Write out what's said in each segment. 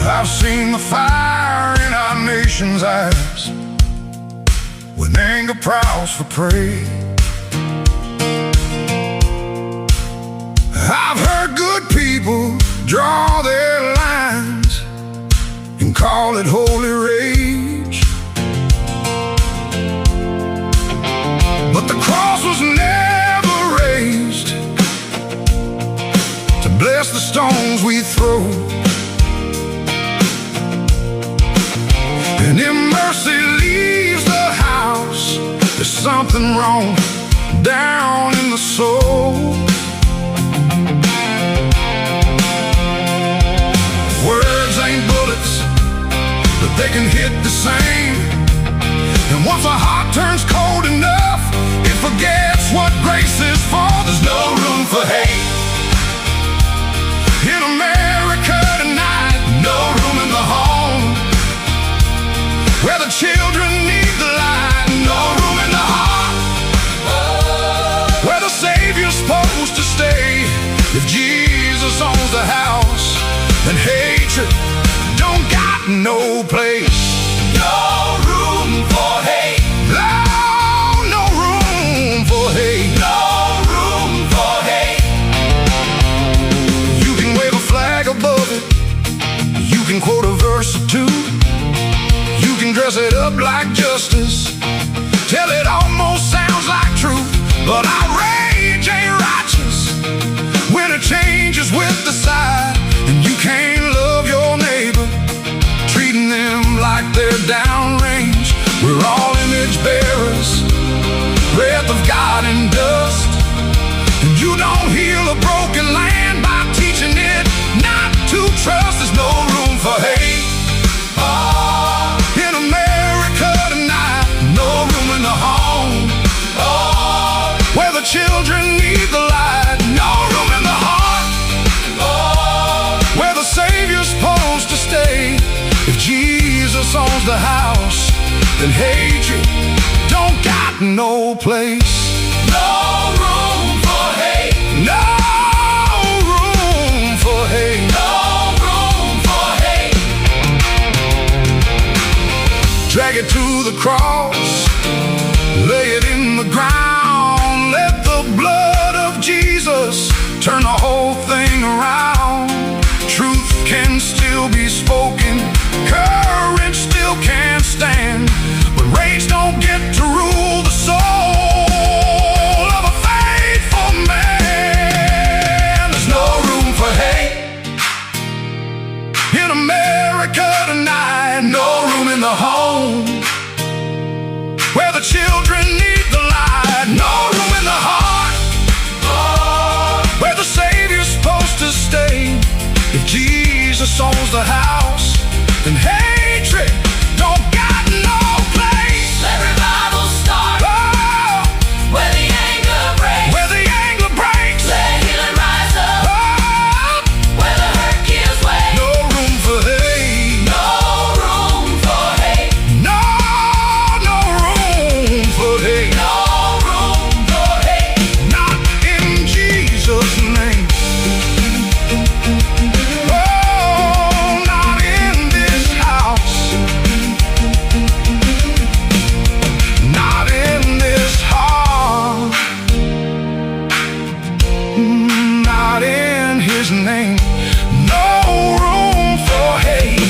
I've seen the fire in our nation's eyes when anger prowls for prey. I've heard good people draw their lines and call it holy rage, but the cross was never raised to bless the stones we throw. And if mercy leaves the house, there's something wrong down in the soul. Words ain't bullets, but they can hit the same. And once a heart turns cold enough, it forgets what grace is for. There's no room for hate in America tonight. No room in the home where the children need the light. No room in the heart where the Savior's supposed to stay. If Jesus owns the house, then hatred don't got no place. No room for hate. No, no room for hate. No room for hate. You can wave a flag above it, you can quote a verse or two, you can dress it up like justice till it almost sounds like truth. But outrage ain't righteous when it changes with the side. And you can't love your neighbor treating them like they're downrange. We're all image bearers, breath of God and dust. And you don't heal a broken land by teaching it not to trust. There's no room for hate in America tonight. No room in the home where the children need the light. No room in the heart where the Savior's supposed to stay. If Jesus owns the house, then hatred don't got no place. No room for hate. No room for hate. No room for hate. Drag it to the cross, lay it in the ground. Let the blood of Jesus turn the whole thing around. Truth can still be spoken, courage still can stand, but rage don't get to rule the soul of a faithful man. There's no room for hate in America tonight. No room in the home where the children need the light. No room in the heart where the Savior's supposed to stay. If Jesus owns the house, then hatred don't got no place. Let revival start where the anger breaks. Where the anger breaks. Let healing rise up where the hurt gives way. No room for hate. No room for hate. No, no room for hate. No room for hate. Not in Jesus' name. Oh, not in this house. Not in this heart. Not in His name. No room for hate.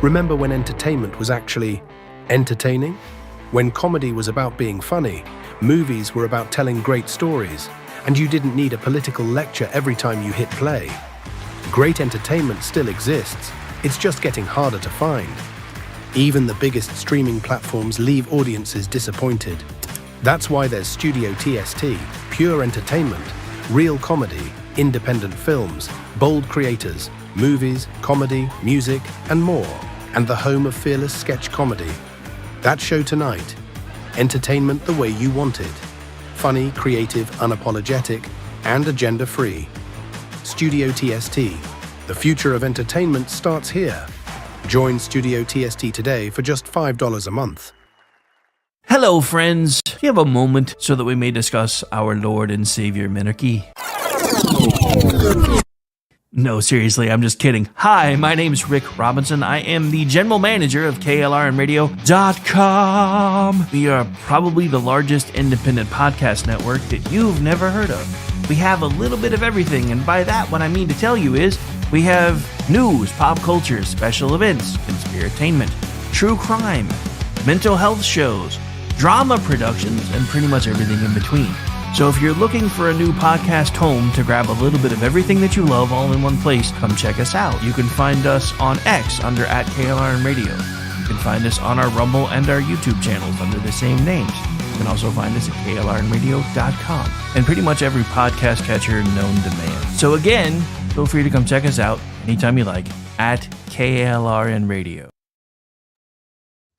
Remember when entertainment was actually entertaining? When comedy was about being funny, movies were about telling great stories, and you didn't need a political lecture every time you hit play. Great entertainment still exists, it's just getting harder to find. Even the biggest streaming platforms leave audiences disappointed. That's why there's Studio TST, pure entertainment, Real comedy, independent films, bold creators, movies, comedy, music, and more. And the home of fearless sketch comedy. That show tonight. Entertainment the way you want it. Funny, creative, unapologetic, and agenda-free. Studio TST. The future of entertainment starts here. Join Studio TST today for just $5 a month. Hello, friends. Do you have a moment so that we may discuss our Lord and Savior Minarchy? No, seriously, I'm just kidding. Hi, my name's Rick Robinson. I am the general manager of KLRNradio.com. We are probably the largest independent podcast network that you've never heard of. We have a little bit of everything, and by that, what I mean to tell you is we have news, pop culture, special events, conspiratainment, true crime, mental health shows, drama productions, and pretty much everything in between. So if you're looking for a new podcast home to grab a little bit of everything that you love all in one place, come check us out. You can find us on X under @KLRNradio. You can find us on our Rumble and our YouTube channels under the same names. You can also find us at KLRNradio.com and pretty much every podcast catcher known to man. So again, feel free to come check us out anytime you like at KLRNradio.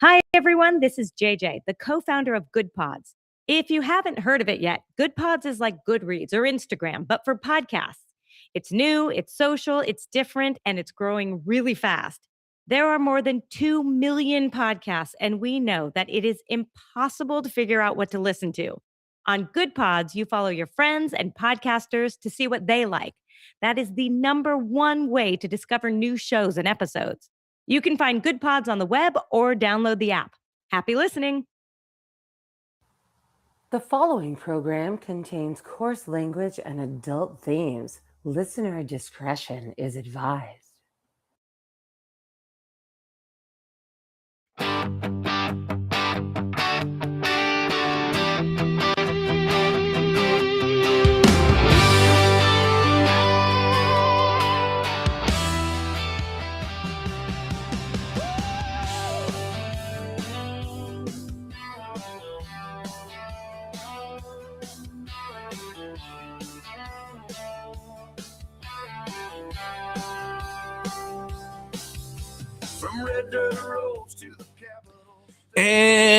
Hi, everyone. This is JJ, the co-founder of Good Pods. If you haven't heard of it yet, Good Pods is like Goodreads or Instagram, but for podcasts. It's new, it's social, it's different, and it's growing really fast. There are more than 2 million podcasts, and we know that it is impossible to figure out what to listen to. On Good Pods, you follow your friends and podcasters to see what they like. That is the #1 way to discover new shows and episodes. You can find Good Pods on the web or download the app. Happy listening. The following program contains coarse language and adult themes. Listener discretion is advised.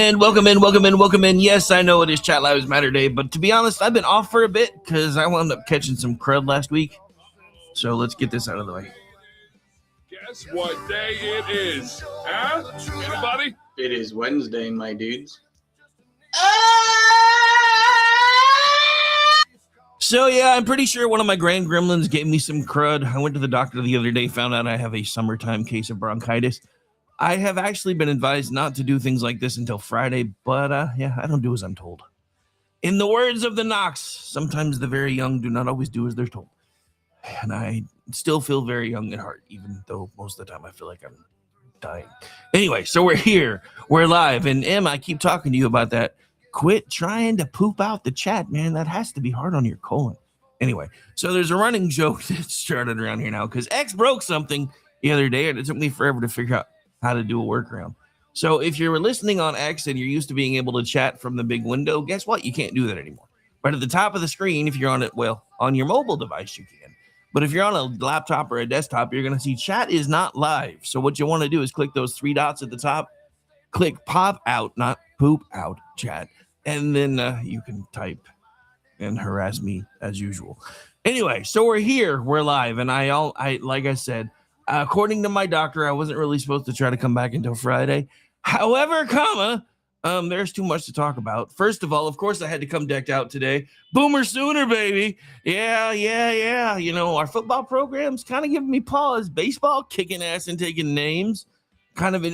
And welcome in. Yes, I know it is Chat Lives Matter Day, but to be honest, I've been off for a bit because I wound up catching some crud last week. So let's get this out of the way. Guess what day it is? Huh? Anybody? It is Wednesday, my dudes. So yeah, I'm pretty sure one of my grand gremlins gave me some crud. I went to the doctor the other day, found out I have a summertime case of bronchitis. I have actually been advised not to do things like this until Friday, but yeah, I don't do as I'm told. In the words of the Knox, sometimes the very young do not always do as they're told. And I still feel very young at heart, even though most of the time I feel like I'm dying. Anyway, so we're here, we're live, and Em, I keep talking to you about that. Quit trying to poop out the chat, man. That has to be hard on your colon. Anyway, so there's a running joke that started around here now because X broke something the other day, and it took me forever to figure out how to do a workaround. So if you're listening on X and you're used to being able to chat from the big window, guess what? You can't do that anymore. Right at the top of the screen, if you're on it, well, on your mobile device, you can. But if you're on a laptop or a desktop, you're going to see chat is not live. So what you want to do is click those 3 dots at the top, click pop out, not poop out chat. And then you can type and harass me as usual. Anyway, so we're here, we're live. And I like I said, according to my doctor, I wasn't really supposed to try to come back until Friday. However, there's too much to talk about. First of all, of course, I had to come decked out today. Boomer Sooner, baby. Yeah. You know, our football program's kind of giving me pause. Baseball, kicking ass and taking names. Kind of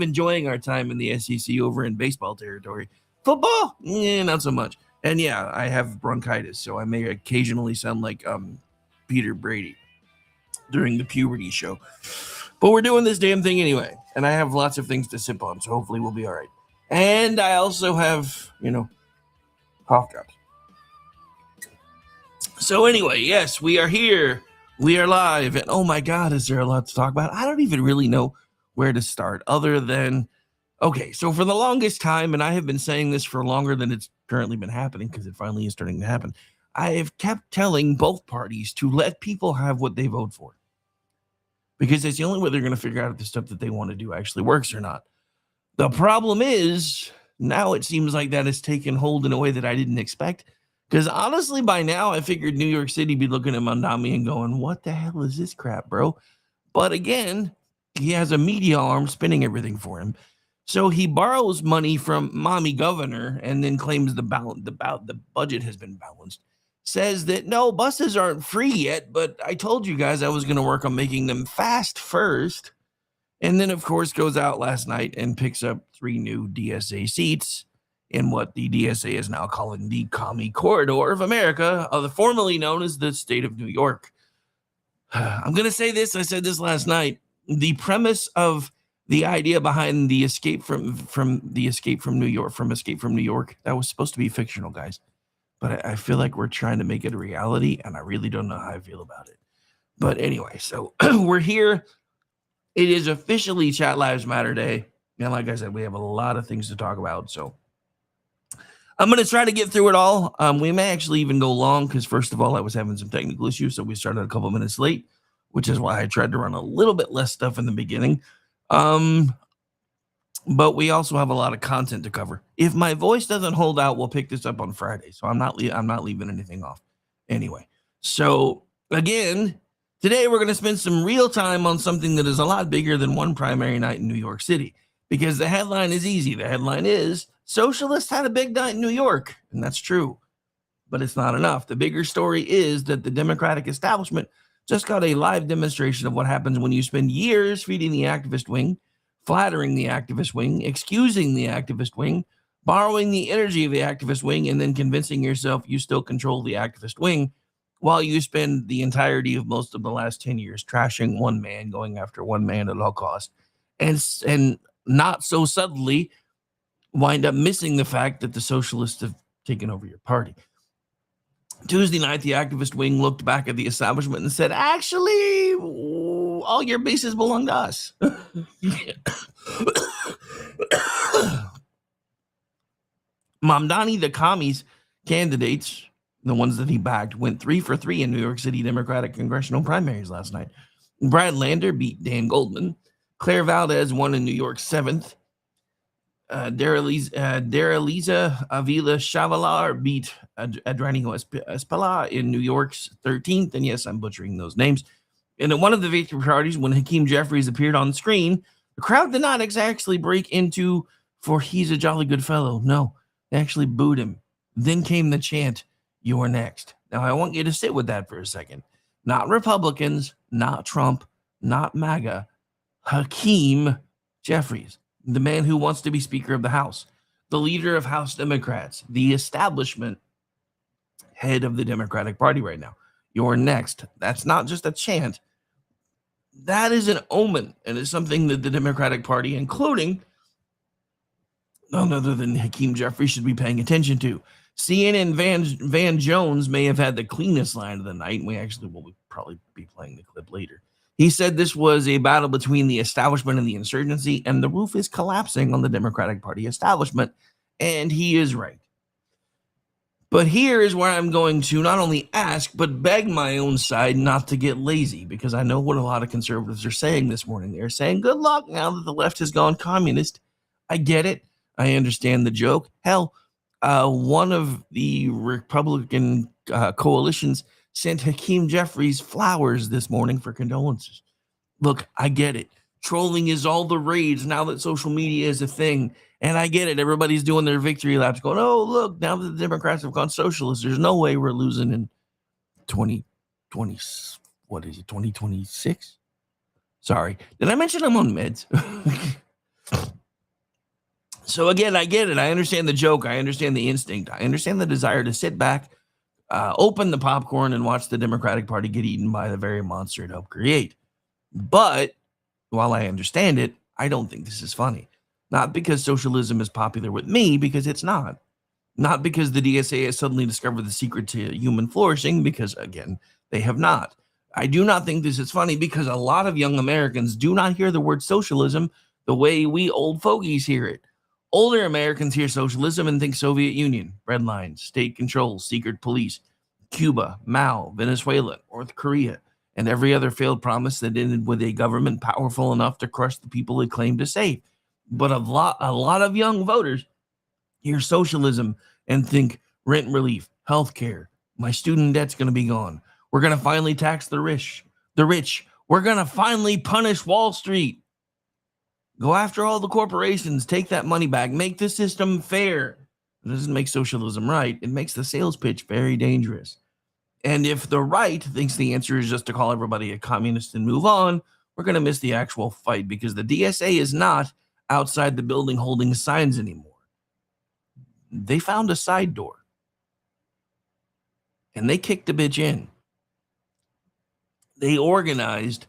enjoying our time in the SEC over in baseball territory. Football, not so much. And yeah, I have bronchitis, so I may occasionally sound like Peter Brady during the puberty show. But we're doing this damn thing anyway, and I have lots of things to sip on, so hopefully we'll be all right. And I also have, cough drops. So anyway, yes, we are here. We are live, and oh my God, is there a lot to talk about? I don't even really know where to start other than, okay, so for the longest time, and I have been saying this for longer than it's currently been happening, because it finally is starting to happen. I have kept telling both parties to let people have what they vote for, because it's the only way they're going to figure out if the stuff that they want to do actually works or not. The problem is, now it seems like that has taken hold in a way that I didn't expect. Because honestly, by now, I figured New York City be looking at Mamdani and going, what the hell is this crap, bro? But again, he has a media arm spinning everything for him. So he borrows money from mommy governor and then claims the budget has been balanced. Says that, no, buses aren't free yet, but I told you guys I was going to work on making them fast first. And then, of course, goes out last night and picks up 3 new DSA seats in what the DSA is now calling the Commie Corridor of America, formerly known as the state of New York. I'm going to say this. I said this last night. The premise of the idea behind the Escape from New York, that was supposed to be fictional, guys. But I feel like we're trying to make it a reality, and I really don't know how I feel about it. But anyway, so we're here. It is officially Chat Lives Matter Day. And like I said, we have a lot of things to talk about. So I'm going to try to get through it all. We may actually even go long because, first of all, I was having some technical issues. So we started a couple minutes late, which is why I tried to run a little bit less stuff in the beginning. But we also have a lot of content to cover. If my voice doesn't hold out, we'll pick this up on Friday. So I'm not leaving anything off. Anyway, so again, today we're going to spend some real time on something that is a lot bigger than one primary night in New York City, because the headline is easy. The headline is Socialists had a big night in New York, and that's true, but it's not enough. The bigger story is that the Democratic establishment just got a live demonstration of what happens when you spend years feeding the activist wing, flattering the activist wing, excusing the activist wing, borrowing the energy of the activist wing, and then convincing yourself you still control the activist wing, while you spend the entirety of most of the last 10 years trashing one man, going after one man at all costs, and not so subtly wind up missing the fact that the socialists have taken over your party. Tuesday night, the activist wing looked back at the establishment and said, actually, all your bases belong to us. Mamdani, the commies candidates, the ones that he backed, went 3 for 3 in New York City Democratic congressional primaries last night. Brad Lander beat Dan Goldman. Claire Valdez won in New York's 7th. Daraliza Avila Chavalar beat Adriano Espala in New York's 13th. And yes, I'm butchering those names. And at one of the victory parties, when Hakeem Jeffries appeared on screen, the crowd did not exactly break into, for he's a jolly good fellow. No, they actually booed him. Then came the chant, "You're next." Now, I want you to sit with that for a second. Not Republicans, not Trump, not MAGA. Hakeem Jeffries, the man who wants to be Speaker of the House, the leader of House Democrats, the establishment head of the Democratic Party right now. You're next. That's not just a chant. That is an omen, and it's something that the Democratic Party, including none other than Hakeem Jeffries, should be paying attention to. CNN Van Jones may have had the cleanest line of the night, and we actually will probably be playing the clip later. He said this was a battle between the establishment and the insurgency, and the roof is collapsing on the Democratic Party establishment, and he is right. But here is where I'm going to not only ask, but beg my own side not to get lazy, because I know what a lot of conservatives are saying this morning. They're saying, good luck now that the left has gone communist. I get it. I understand the joke. Hell, one of the Republican coalitions sent Hakeem Jeffries flowers this morning for condolences. Look, I get it. Trolling is all the rage now that social media is a thing. And I get it. Everybody's doing their victory laps going, oh, look, now that the Democrats have gone socialist, there's no way we're losing in 2020. What is it, 2026? Sorry. Did I mention I'm on meds? So again, I get it. I understand the joke. I understand the instinct. I understand the desire to sit back, open the popcorn, and watch the Democratic Party get eaten by the very monster it helped create. But while I understand it, I don't think this is funny. Not because socialism is popular with me, because it's not. Not because the DSA has suddenly discovered the secret to human flourishing, because, again, they have not. I do not think this is funny because a lot of young Americans do not hear the word socialism the way we old fogies hear it. Older Americans hear socialism and think Soviet Union, red lines, state control, secret police, Cuba, Mao, Venezuela, North Korea, and every other failed promise that ended with a government powerful enough to crush the people it claimed to save. But a lot of young voters hear socialism and think rent relief, health care, my student debt's going to be gone. We're going to finally tax the rich. We're going to finally punish Wall Street. Go after all the corporations, take that money back, make the system fair. It doesn't make socialism right. It makes the sales pitch very dangerous. And if the right thinks the answer is just to call everybody a communist and move on, we're going to miss the actual fight, because the DSA is not outside the building holding signs anymore. They found a side door, and they kicked the bitch in. They organized,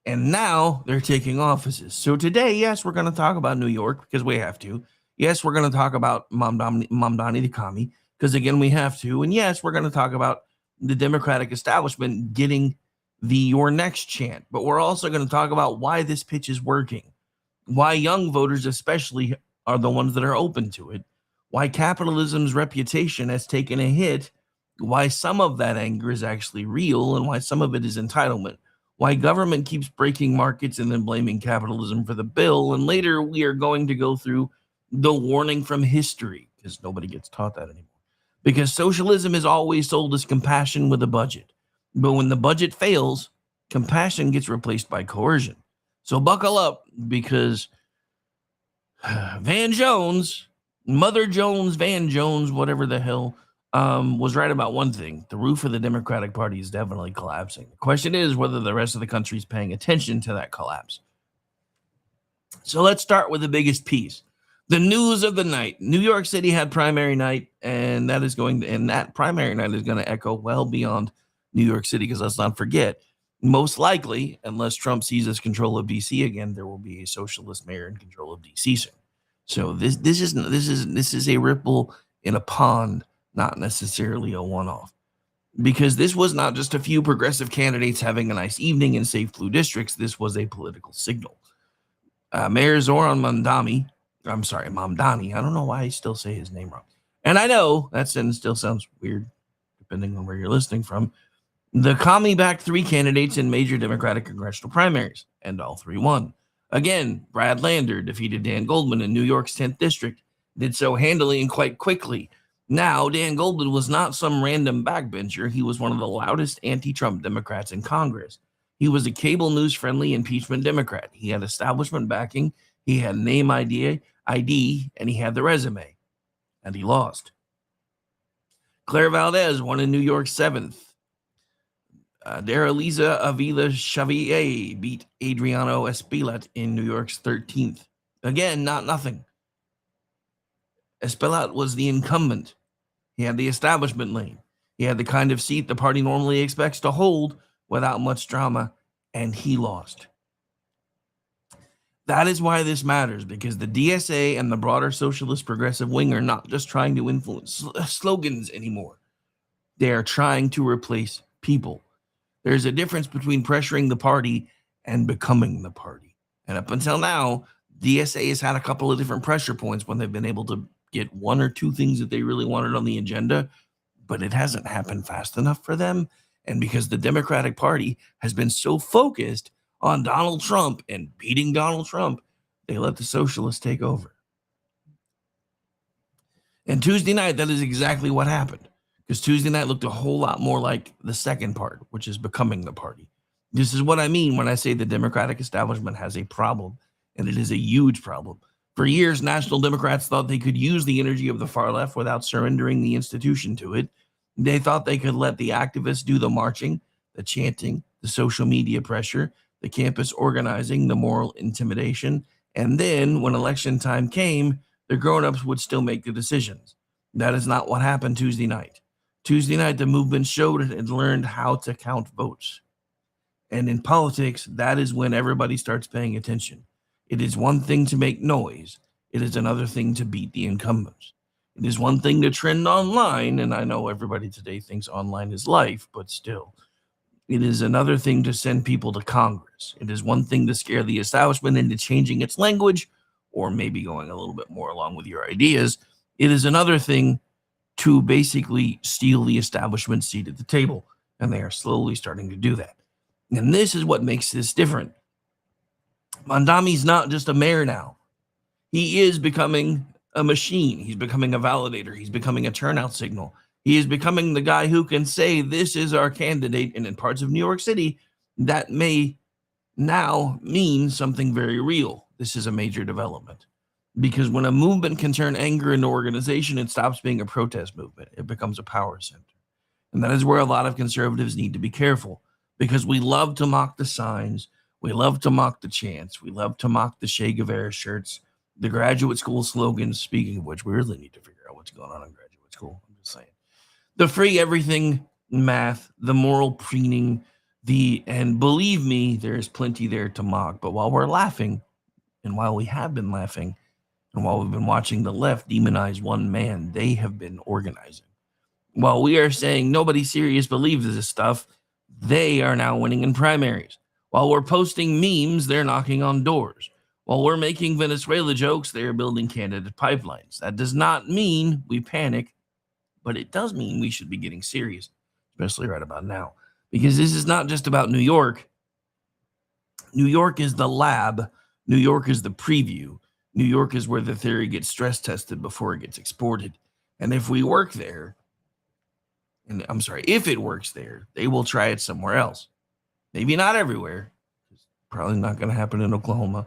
and now they're taking offices. So today, yes, we're going to talk about New York because we have to. Yes, we're going to talk about Mamdani the commie because, again, we have to. And yes, we're going to talk about the Democratic establishment getting the "your next" chant. But we're also going to talk about why this pitch is working, why young voters especially are the ones that are open to it, why capitalism's reputation has taken a hit, why some of that anger is actually real, and why some of it is entitlement, why government keeps breaking markets and then blaming capitalism for the bill. And later we are going to go through the warning from history, because nobody gets taught that anymore. Because socialism is always sold as compassion with a budget. But when the budget fails, compassion gets replaced by coercion. So buckle up, because Van Jones, Mother Jones, Van Jones, whatever the hell, was right about one thing. The roof of the Democratic Party is definitely collapsing. The question is whether the rest of the country is paying attention to that collapse. So let's start with the biggest piece. The news of the night. New York City had primary night, and that primary night is going to echo well beyond New York City, because let's not forget, most likely, unless Trump seizes control of DC again, there will be a socialist mayor in control of DC soon. So this is a ripple in a pond, not necessarily a one-off, because this was not just a few progressive candidates having a nice evening in safe blue districts. This was a political signal. Mayor Zoran Mamdani. I don't know why I still say his name wrong. And I know that sentence still sounds weird, depending on where you're listening from. The commie-backed 3 candidates in major Democratic congressional primaries, and all 3 won. Again, Brad Lander defeated Dan Goldman in New York's 10th district, did so handily and quite quickly. Now, Dan Goldman was not some random backbencher. He was one of the loudest anti-Trump Democrats in Congress. He was a cable news-friendly impeachment Democrat. He had establishment backing, he had name ID, and he had the resume. And he lost. Claire Valdez won in New York's 7th. Daraliza Avila Xavier beat Adriano Espaillat in New York's 13th. Again, not nothing. Espaillat was the incumbent. He had the establishment lane. He had the kind of seat the party normally expects to hold without much drama, and he lost. That is why this matters, because the DSA and the broader socialist progressive wing are not just trying to influence slogans anymore. They are trying to replace people. There's a difference between pressuring the party and becoming the party. And up until now, DSA has had a couple of different pressure points when they've been able to get 1 or 2 things that they really wanted on the agenda, but it hasn't happened fast enough for them. And because the Democratic Party has been so focused on Donald Trump and beating Donald Trump, they let the socialists take over. And Tuesday night, that is exactly what happened. Because Tuesday night looked a whole lot more like the second part, which is becoming the party. This is what I mean when I say the Democratic establishment has a problem, and it is a huge problem. For years, National Democrats thought they could use the energy of the far left without surrendering the institution to it. They thought they could let the activists do the marching, the chanting, the social media pressure, the campus organizing, the moral intimidation. And then when election time came, the grown-ups would still make the decisions. That is not what happened Tuesday night. Tuesday night, the movement showed and learned how to count votes. And in politics, that is when everybody starts paying attention. It is one thing to make noise. It is another thing to beat the incumbents. It is one thing to trend online, and I know everybody today thinks online is life, but still. It is another thing to send people to Congress. It is one thing to scare the establishment into changing its language or maybe going a little bit more along with your ideas. It is another thing to basically steal the establishment seat at the table, and they are slowly starting to do that. And this is what makes this different. Mamdani's not just a mayor now. He is becoming a machine. He's becoming a validator. He's becoming a turnout signal. He is becoming the guy who can say, this is our candidate. And in parts of New York City, that may now mean something very real. This is a major development. Because when a movement can turn anger into organization, it stops being a protest movement. It becomes a power center. And that is where a lot of conservatives need to be careful, because we love to mock the signs. We love to mock the chants. We love to mock the Che Guevara shirts, the graduate school slogans. Speaking of which, we really need to figure out what's going on in graduate school. I'm just saying. The free everything math, the moral preening, and believe me, there's plenty there to mock. But while we're laughing, and while we have been laughing, and while we've been watching the left demonize one man, they have been organizing. While we are saying nobody serious believes this stuff, they are now winning in primaries. While we're posting memes, they're knocking on doors. While we're making Venezuela jokes, they're building candidate pipelines. That does not mean we panic, but it does mean we should be getting serious, especially right about now. Because this is not just about New York. New York is the lab. New York is the preview. New York is where the theory gets stress tested before it gets exported. And if we work there, if it works there, they will try it somewhere else. Maybe not everywhere. It's probably not going to happen in Oklahoma.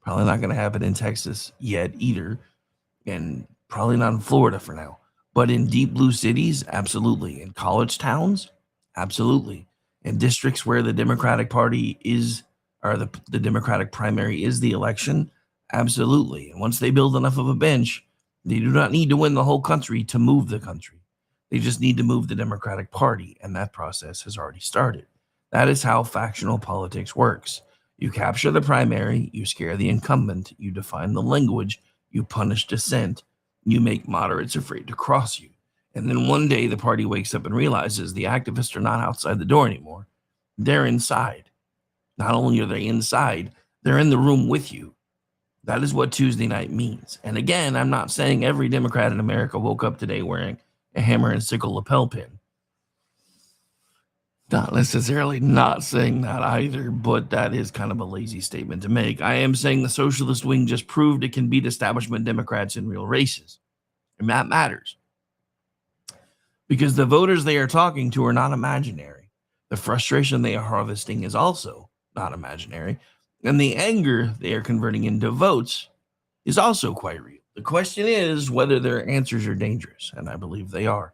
Probably not going to happen in Texas yet either. And probably not in Florida for now. But in deep blue cities, absolutely. In college towns, absolutely. In districts where the Democratic Party is, or the Democratic primary is the election, absolutely. And once they build enough of a bench, they do not need to win the whole country to move the country. They just need to move the Democratic Party, and that process has already started. That is how factional politics works. You capture the primary, you scare the incumbent, you define the language, you punish dissent, you make moderates afraid to cross you. And then one day the party wakes up and realizes the activists are not outside the door anymore. They're inside. Not only are they inside, they're in the room with you. That is what Tuesday night means. And again, I'm not saying every Democrat in America woke up today wearing a hammer and sickle lapel pin. Not necessarily not saying that either, but that is kind of a lazy statement to make. I am saying the socialist wing just proved it can beat establishment Democrats in real races. And that matters. Because the voters they are talking to are not imaginary. The frustration they are harvesting is also not imaginary. And the anger they are converting into votes is also quite real. The question is whether their answers are dangerous, and I believe they are.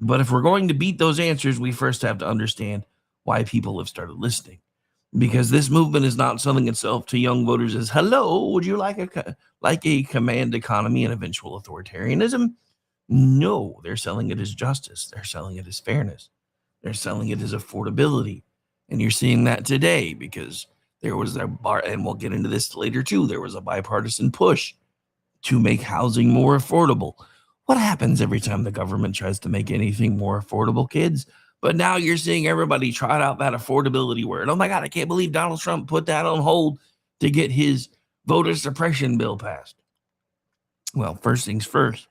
But if we're going to beat those answers, we first have to understand why people have started listening. Because this movement is not selling itself to young voters as, hello, would you like a command economy and eventual authoritarianism? No, they're selling it as justice. They're selling it as fairness. They're selling it as affordability. And you're seeing that today because there was and we'll get into this later too, there was a bipartisan push to make housing more affordable. What happens every time the government tries to make anything more affordable, kids? But now you're seeing everybody trot out that affordability word. Oh my God, I can't believe Donald Trump put that on hold to get his voter suppression bill passed. Well, first things first.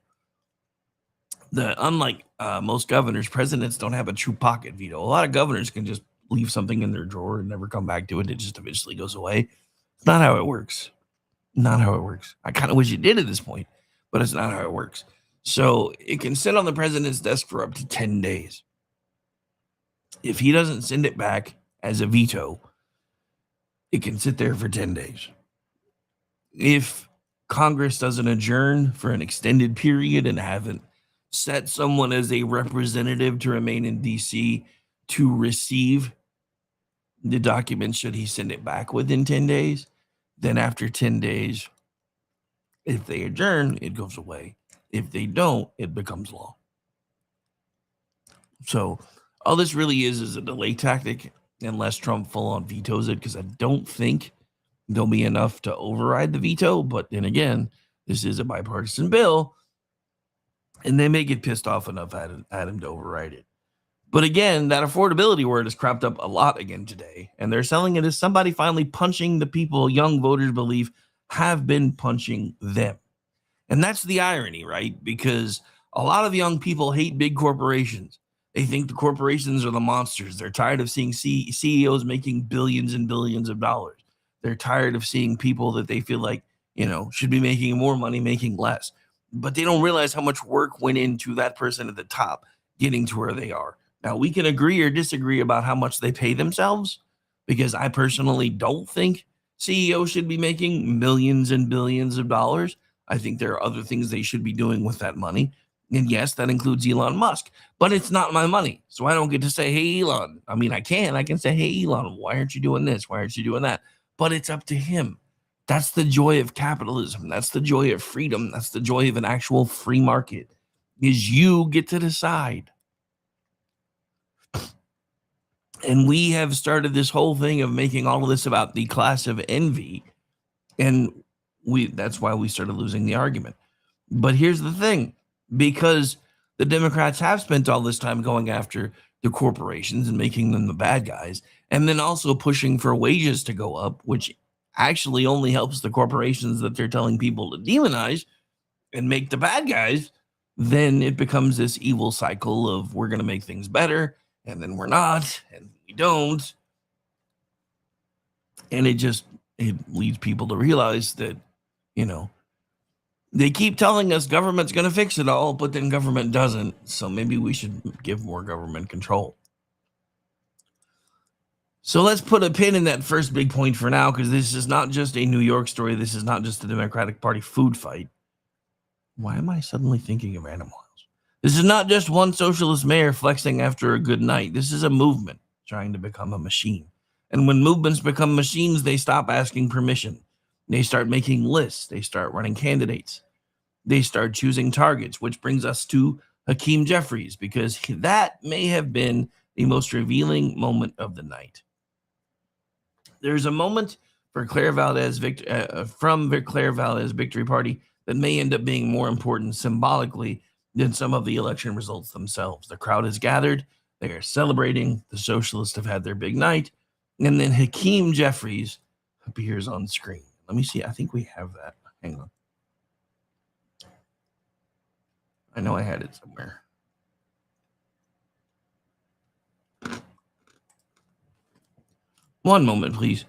Unlike most governors, presidents don't have a true pocket veto. A lot of governors can just leave something in their drawer and never come back to it. It just eventually goes away. It's not how it works. Not how it works. I kind of wish it did at this point, but it's not how it works. So it can sit on the president's desk for up to 10 days. If he doesn't send it back as a veto, it can sit there for 10 days. If Congress doesn't adjourn for an extended period and haven't set someone as a representative to remain in D.C. to receive the document, should he send it back within 10 days, then after 10 days, if they adjourn, it goes away. If they don't, it becomes law. So all this really is a delay tactic unless Trump full-on vetoes it, because I don't think there'll be enough to override the veto. But then again, this is a bipartisan bill, and they may get pissed off enough at him to override it. But again, that affordability word has cropped up a lot again today, and they're selling it as somebody finally punching the people, young voters believe, have been punching them. And that's the irony, right? Because a lot of young people hate big corporations. They think the corporations are the monsters. They're tired of seeing CEOs making billions and billions of dollars. They're tired of seeing people that they feel like, should be making more money, making less. But they don't realize how much work went into that person at the top getting to where they are. Now, we can agree or disagree about how much they pay themselves, because I personally don't think CEOs should be making millions and billions of dollars. I think there are other things they should be doing with that money. And yes, that includes Elon Musk, but it's not my money. So I don't get to say, hey, Elon. I mean, I can say, hey, Elon, why aren't you doing this? Why aren't you doing that? But it's up to him. That's the joy of capitalism. That's the joy of freedom. That's the joy of an actual free market, is you get to decide. And we have started this whole thing of making all of this about the class of envy. And that's why we started losing the argument. But here's the thing, because the Democrats have spent all this time going after the corporations and making them the bad guys, and then also pushing for wages to go up, which actually only helps the corporations that they're telling people to demonize and make the bad guys, then it becomes this evil cycle of we're going to make things better, and then we're not, and we don't. And it leads people to realize that, they keep telling us government's going to fix it all, but then government doesn't. So maybe we should give more government control. So let's put a pin in that first big point for now, because this is not just a New York story. This is not just the Democratic Party food fight. Why am I suddenly thinking of Animal House? This is not just one socialist mayor flexing after a good night. This is a movement trying to become a machine. And when movements become machines, they stop asking permission. They start making lists. They start running candidates. They start choosing targets, which brings us to Hakeem Jeffries, because that may have been the most revealing moment of the night. There's a moment for Claire Valdez from Claire Valdez Victory Party that may end up being more important symbolically than some of the election results themselves. The crowd is gathered. They are celebrating. The socialists have had their big night. And then Hakeem Jeffries appears on screen. Let me see. I think we have that. Hang on. I know I had it somewhere. One moment, please.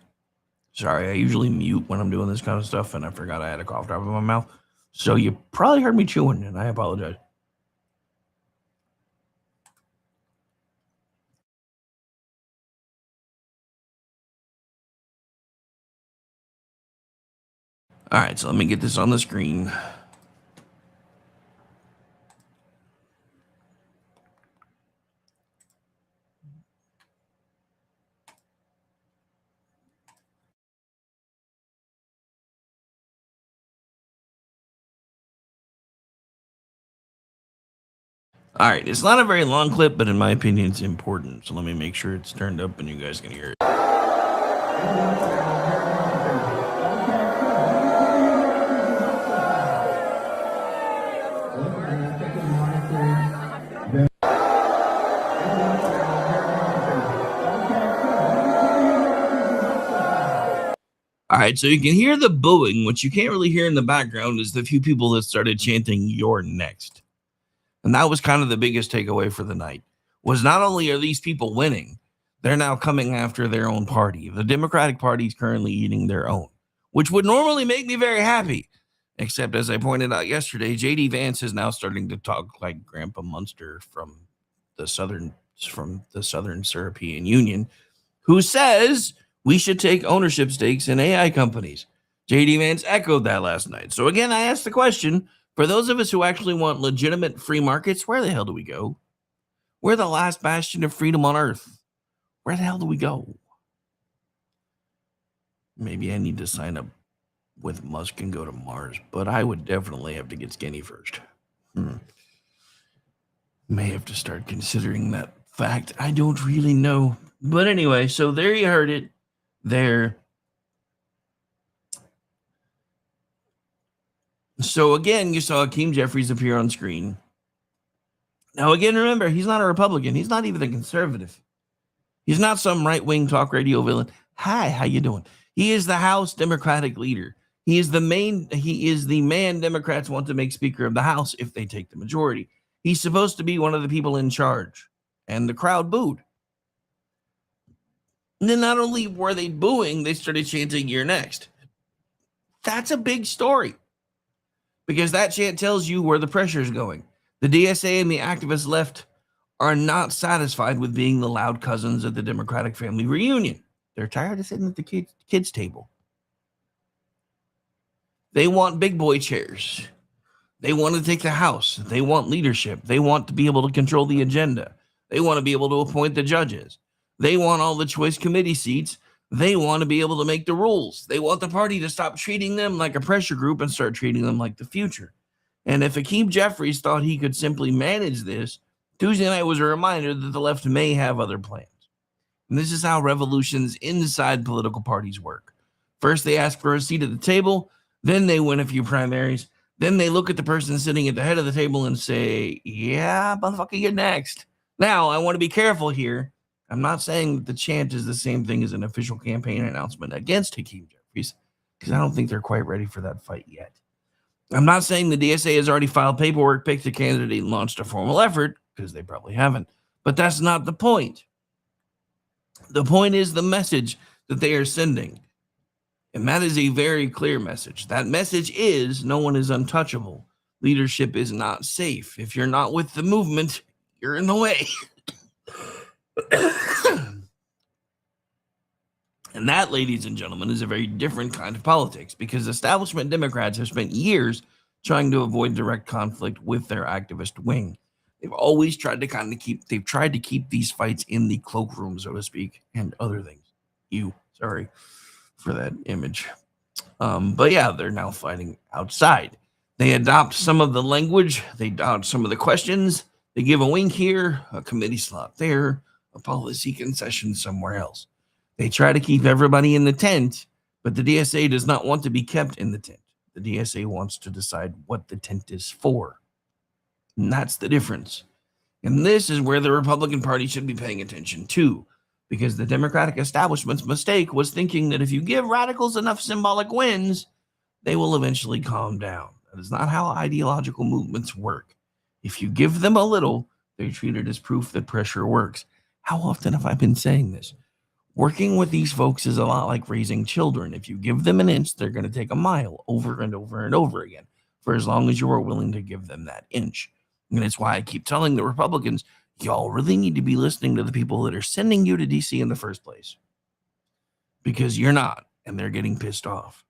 Sorry, I usually mute when I'm doing this kind of stuff, and I forgot I had a cough drop in my mouth. So you probably heard me chewing, and I apologize. All right, so let me get this on the screen. All right, it's not a very long clip, but in my opinion, it's important. So let me make sure it's turned up and you guys can hear it. All right, so you can hear the booing. What you can't really hear in the background is the few people that started chanting, "You're next." And that was kind of the biggest takeaway for the night, was not only are these people winning, they're now coming after their own party. The Democratic Party is currently eating their own, which would normally make me very happy. Except, as I pointed out yesterday, J.D. Vance is now starting to talk like Grandpa Munster from the Southern European Union, who says we should take ownership stakes in AI companies. J.D. Vance echoed that last night. So again, I asked the question, for those of us who actually want legitimate free markets, where the hell do we go? We're the last bastion of freedom on earth. Where the hell do we go? Maybe I need to sign up with Musk and go to Mars, but I would definitely have to get skinny first. May have to start considering that fact. I don't really know. But anyway, so there you heard it. There. So again, you saw Hakeem Jeffries appear on screen. Now again, remember, he's not a Republican. He's not even a conservative. He's not some right-wing talk radio villain. Hi, how you doing? He is the House Democratic leader. He is the man Democrats want to make Speaker of the House if they take the majority. He's supposed to be one of the people in charge, and the crowd booed. And then not only were they booing, they started chanting, "You're next." That's a big story, because that chant tells you where the pressure is going. The DSA and the activist left are not satisfied with being the loud cousins at the Democratic family reunion. They're tired of sitting at the kids' table. They want big boy chairs. They want to take the House. They want leadership. They want to be able to control the agenda. They want to be able to appoint the judges. They want all the choice committee seats. They want to be able to make the rules. They want the party to stop treating them like a pressure group and start treating them like the future. And if Hakeem Jeffries thought he could simply manage this, Tuesday night was a reminder that the left may have other plans. And this is how revolutions inside political parties work. First, they ask for a seat at the table. Then they win a few primaries. Then they look at the person sitting at the head of the table and say, "Yeah, motherfucker, you're next." Now, I want to be careful here. I'm not saying that the chant is the same thing as an official campaign announcement against Hakeem Jeffries, because I don't think they're quite ready for that fight yet. I'm not saying the DSA has already filed paperwork, picked a candidate, and launched a formal effort, because they probably haven't. But that's not the point. The point is the message that they are sending. And that is a very clear message. That message is no one is untouchable. Leadership is not safe. If you're not with the movement, you're in the way. And that, ladies and gentlemen, is a very different kind of politics, because establishment Democrats have spent years trying to avoid direct conflict with their activist wing. They've always tried to keep these fights in the cloakroom, so to speak, and other things. Sorry for that image. But yeah, they're now fighting outside. They adopt some of the language. They adopt some of the questions. They give a wink here, a committee slot there, a policy concession somewhere else. They try to keep everybody in the tent, but the DSA does not want to be kept in the tent. The DSA wants to decide what the tent is for. And that's the difference. And this is where the Republican Party should be paying attention too, because the Democratic establishment's mistake was thinking that if you give radicals enough symbolic wins, they will eventually calm down. That is not how ideological movements work. If you give them a little, they treat it as proof that pressure works. How often have I been saying this? Working with these folks is a lot like raising children. If you give them an inch, they're going to take a mile over and over and over again, for as long as you are willing to give them that inch. And it's why I keep telling the Republicans, y'all really need to be listening to the people that are sending you to DC in the first place, because you're not, and they're getting pissed off.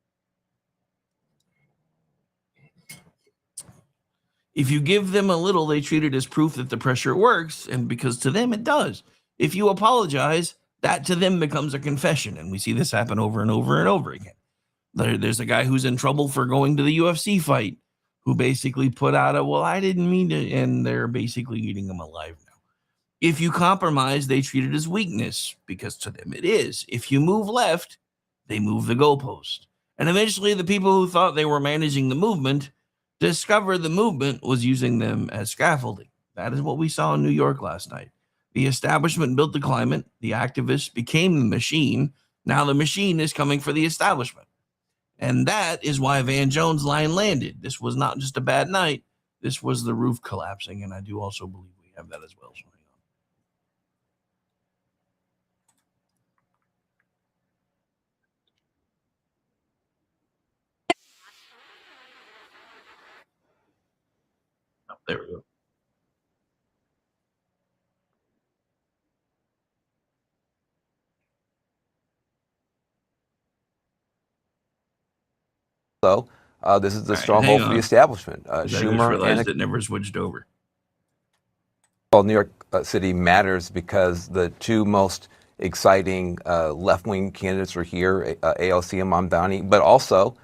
If you give them a little, they treat it as proof that the pressure works, and because to them it does. If you apologize, that to them becomes a confession, and we see this happen over and over and over again. There's a guy who's in trouble for going to the UFC fight who basically put out well, I didn't mean to, and they're basically eating him alive now. If you compromise, they treat it as weakness, because to them it is. If you move left, they move the goalpost. And eventually the people who thought they were managing the movement discover the movement was using them as scaffolding. That is what we saw in New York last night. The establishment built the climate. The activists became the machine. Now the machine is coming for the establishment. And that is why Van Jones' line landed. This was not just a bad night. This was the roof collapsing. And I do also believe we have that as well. So there we go. So this is the stronghold for the establishment. Schumer and it never switched over. Well, New York City matters because the two most exciting left-wing candidates are here, AOC and Mamdani, but also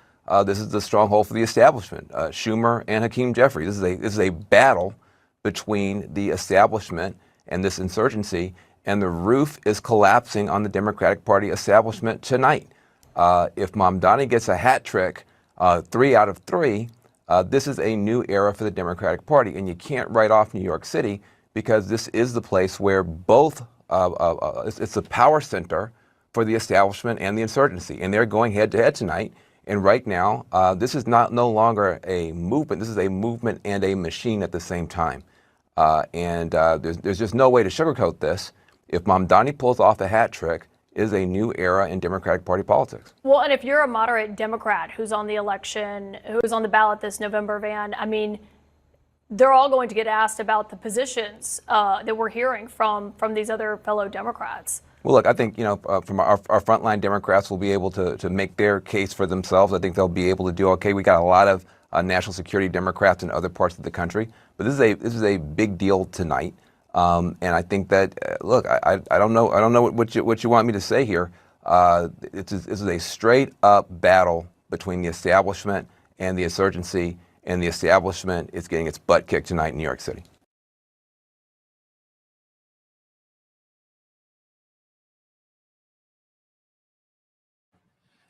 this is the stronghold for the establishment, Schumer and Hakeem Jeffries. This is a battle between the establishment and this insurgency, and the roof is collapsing on the Democratic Party establishment tonight. If Mamdani gets a hat trick, 3 out of 3, this is a new era for the Democratic Party, and you can't write off New York City because this is the place where both, it's the power center for the establishment and the insurgency, and they're going head to head tonight And right now, this is no longer a movement. This is a movement and a machine at the same time. There's just no way to sugarcoat this. If Mamdani pulls off a hat trick, it is a new era in Democratic Party politics. Well, and if you're a moderate Democrat who's on the election, who's on the ballot this November, Van, I mean, they're all going to get asked about the positions that we're hearing from these other fellow Democrats. Well, look, I think, from our frontline Democrats will be able to make their case for themselves. I think they'll be able to do okay. We got a lot of national security Democrats in other parts of the country, but this is a big deal tonight. And I think that look, I don't know what you want me to say here. This is a straight up battle between the establishment and the insurgency, and the establishment is getting its butt kicked tonight in New York City.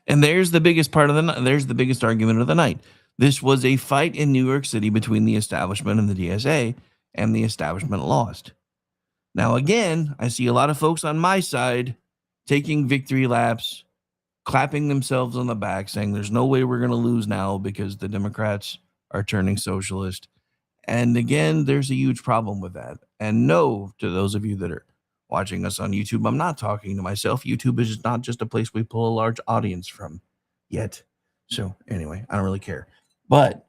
And there's the biggest argument of the night. This was a fight in New York City between the establishment and the DSA, and the establishment lost. Now, again, I see a lot of folks on my side taking victory laps, clapping themselves on the back, saying there's no way we're going to lose now because the Democrats are turning socialist. And again, there's a huge problem with that. And no, to those of you that are watching us on YouTube, I'm not talking to myself. YouTube is not just a place we pull a large audience from yet. So anyway, I don't really care. But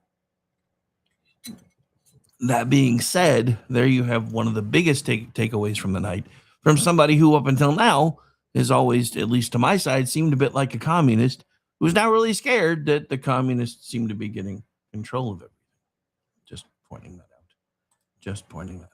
that being said, there you have one of the biggest takeaways from the night from somebody who up until now has always, at least to my side, seemed a bit like a communist who's now really scared that the communists seem to be getting control of everything. Just pointing that out.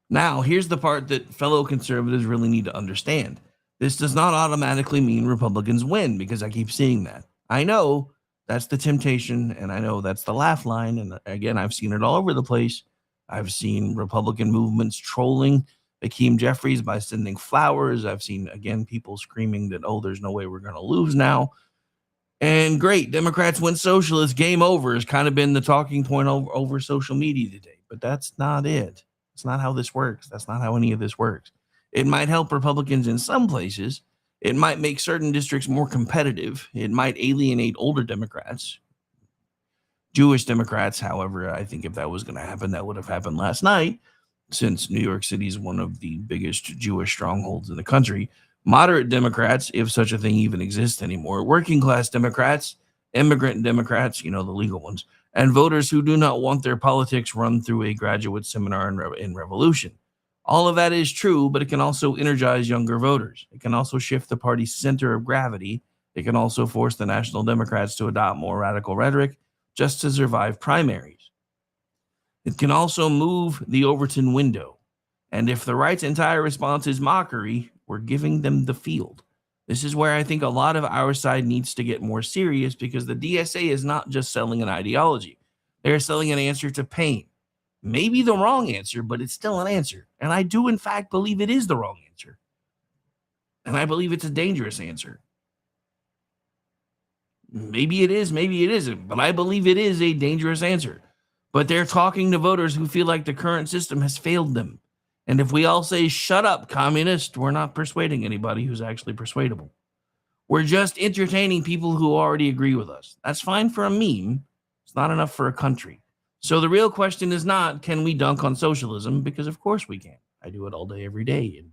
Now, here's the part that fellow conservatives really need to understand. This does not automatically mean Republicans win, because I keep seeing that. I know that's the temptation, and I know that's the laugh line, and again, I've seen it all over the place. I've seen Republican movements trolling Hakeem Jeffries by sending flowers. I've seen, again, people screaming that, oh, there's no way we're going to lose now. And great, Democrats win socialist, game over has kind of been the talking point over social media today. But that's not it. It's not how this works. That's not how any of this works. It might help Republicans in some places. It might make certain districts more competitive. It might alienate older Democrats. Jewish Democrats, however, I think if that was going to happen, that would have happened last night, since New York City is one of the biggest Jewish strongholds in the country. Moderate Democrats, if such a thing even exists anymore, working class Democrats, immigrant Democrats, the legal ones, and voters who do not want their politics run through a graduate seminar in revolution. All of that is true, but it can also energize younger voters. It can also shift the party's center of gravity. It can also force the National Democrats to adopt more radical rhetoric just to survive primaries. It can also move the Overton window. And if the right's entire response is mockery, we're giving them the field. This is where I think a lot of our side needs to get more serious, because the DSA is not just selling an ideology. They're selling an answer to pain. Maybe the wrong answer, but it's still an answer. And I do, in fact, believe it is the wrong answer. And I believe it's a dangerous answer. Maybe it is, maybe it isn't, but I believe it is a dangerous answer. But they're talking to voters who feel like the current system has failed them. And if we all say, shut up, communist, we're not persuading anybody who's actually persuadable. We're just entertaining people who already agree with us. That's fine for a meme. It's not enough for a country. So the real question is not, can we dunk on socialism? Because of course we can. I do it all day, every day, in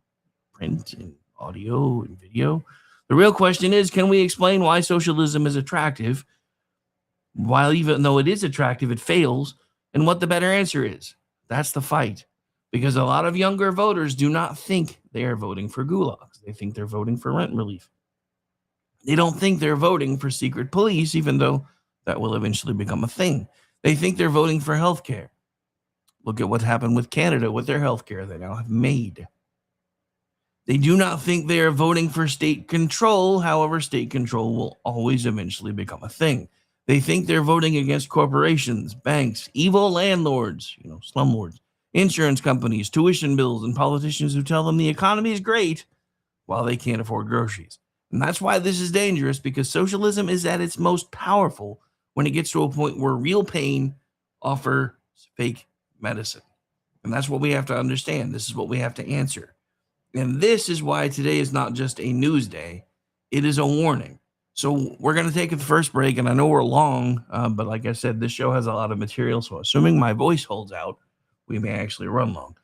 print, in audio, in video. The real question is, can we explain why socialism is attractive, while even though it is attractive, it fails, and what the better answer is? That's the fight. Because a lot of younger voters do not think they are voting for gulags. They think they're voting for rent relief. They don't think they're voting for secret police, even though that will eventually become a thing. They think they're voting for health care. Look at what happened with Canada with their health care they now have made. They do not think they are voting for state control. However, state control will always eventually become a thing. They think they're voting against corporations, banks, evil landlords, slumlords, insurance companies, tuition bills, and politicians who tell them the economy is great while they can't afford groceries. And that's why this is dangerous, because socialism is at its most powerful when it gets to a point where real pain offers fake medicine. And that's what we have to understand. This is what we have to answer. And this is why today is not just a news day. it is a warning. So we're going to take the first break, and I know we're long, but like I said, this show has a lot of material, so assuming my voice holds out, we may actually run long.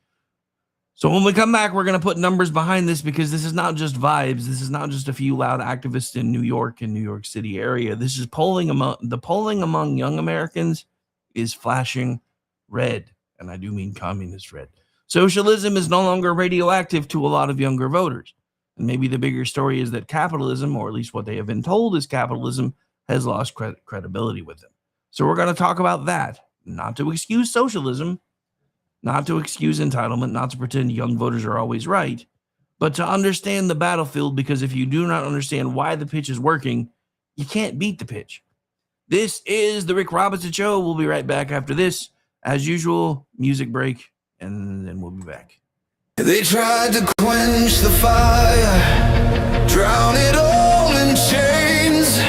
So when we come back, we're going to put numbers behind this, because this is not just vibes. This is not just a few loud activists in New York and New York City area. This is polling among young Americans is flashing red, and I do mean communist red. Socialism is no longer radioactive to a lot of younger voters. And maybe the bigger story is that capitalism, or at least what they have been told is capitalism, has lost credibility with them. So we're going to talk about that, not to excuse socialism, not to excuse entitlement, not to pretend young voters are always right, but to understand the battlefield, because if you do not understand why the pitch is working, you can't beat the pitch. This is the Rick Robinson Show. We'll be right back after this. As usual, music break, and then we'll be back. They tried to quench the fire, drown it all in chains,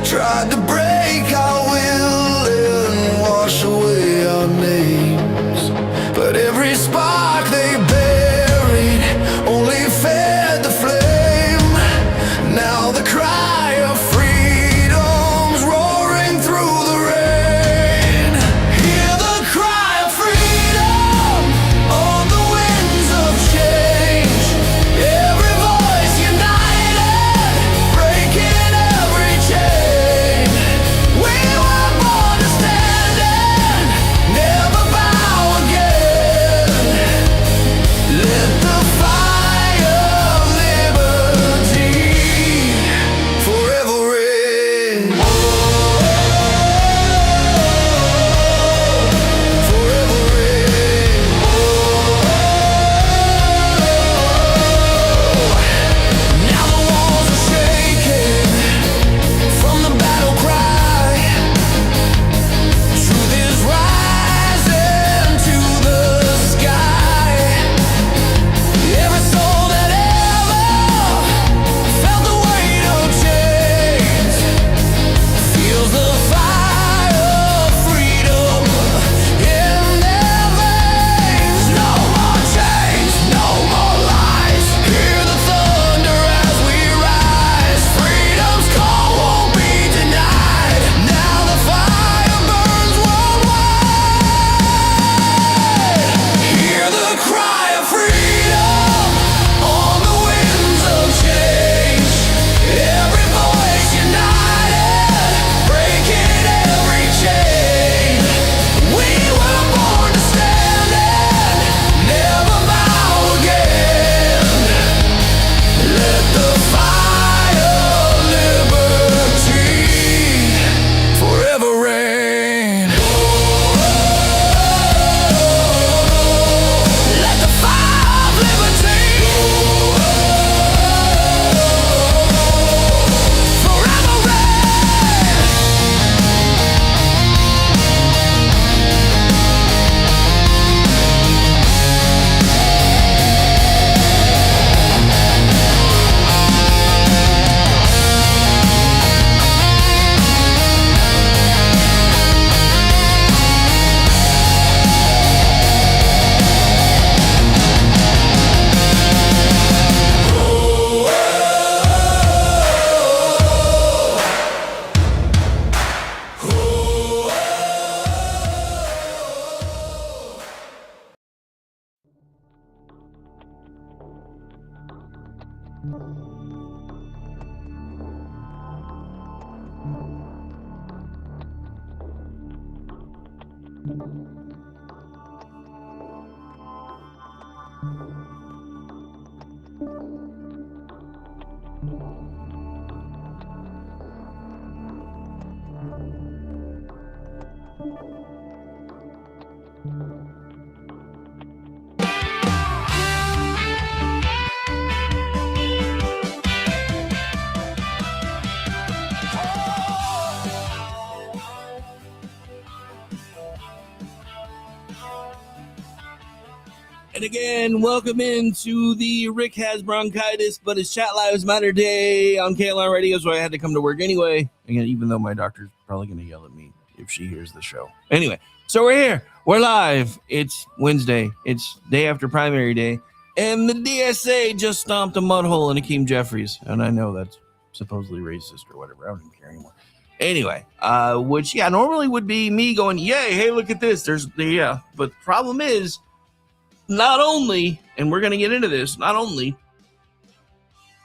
tried to break our will and wash away our names. But every spark they buried only fed the flame. Now the cry of freedom's roaring through the rain. Hear the cry of freedom on the winds of change. Every voice united, breaking every chain. We were born to stand and never bow again. Let the fire of liberty forever reign. Forever reign. Now the walls are shaking from the battle cry. Truth is rising to the sky. Every soul that ever felt the weight of chains feels the fire of freedom in their veins. No more chains, no more lies. Hear the thunder as we rise. Freedom's call won't be denied. Now the fire burns worldwide. Hear the cry of freedom on the winds of change. Every voice united, breaking every chain. We were born to stand and never bow again. Let the fire of liberty forever reign. Let the fire of liberty forever reign. And again, welcome into the Rick Has Bronchitis, but it's Chat Lives Matter Day on KLR Radio, so I had to come to work anyway. Again, even though my doctor's probably going to yell at me if she hears the show. Anyway, so we're here. We're live. It's Wednesday. It's day after primary day. And the DSA just stomped a mud hole in Hakeem Jeffries. And I know that's supposedly racist or whatever. I don't even care anymore. Anyway, which, yeah, normally would be me going, yay, hey, look at this. But the problem is, not only, and we're going to get into this, not only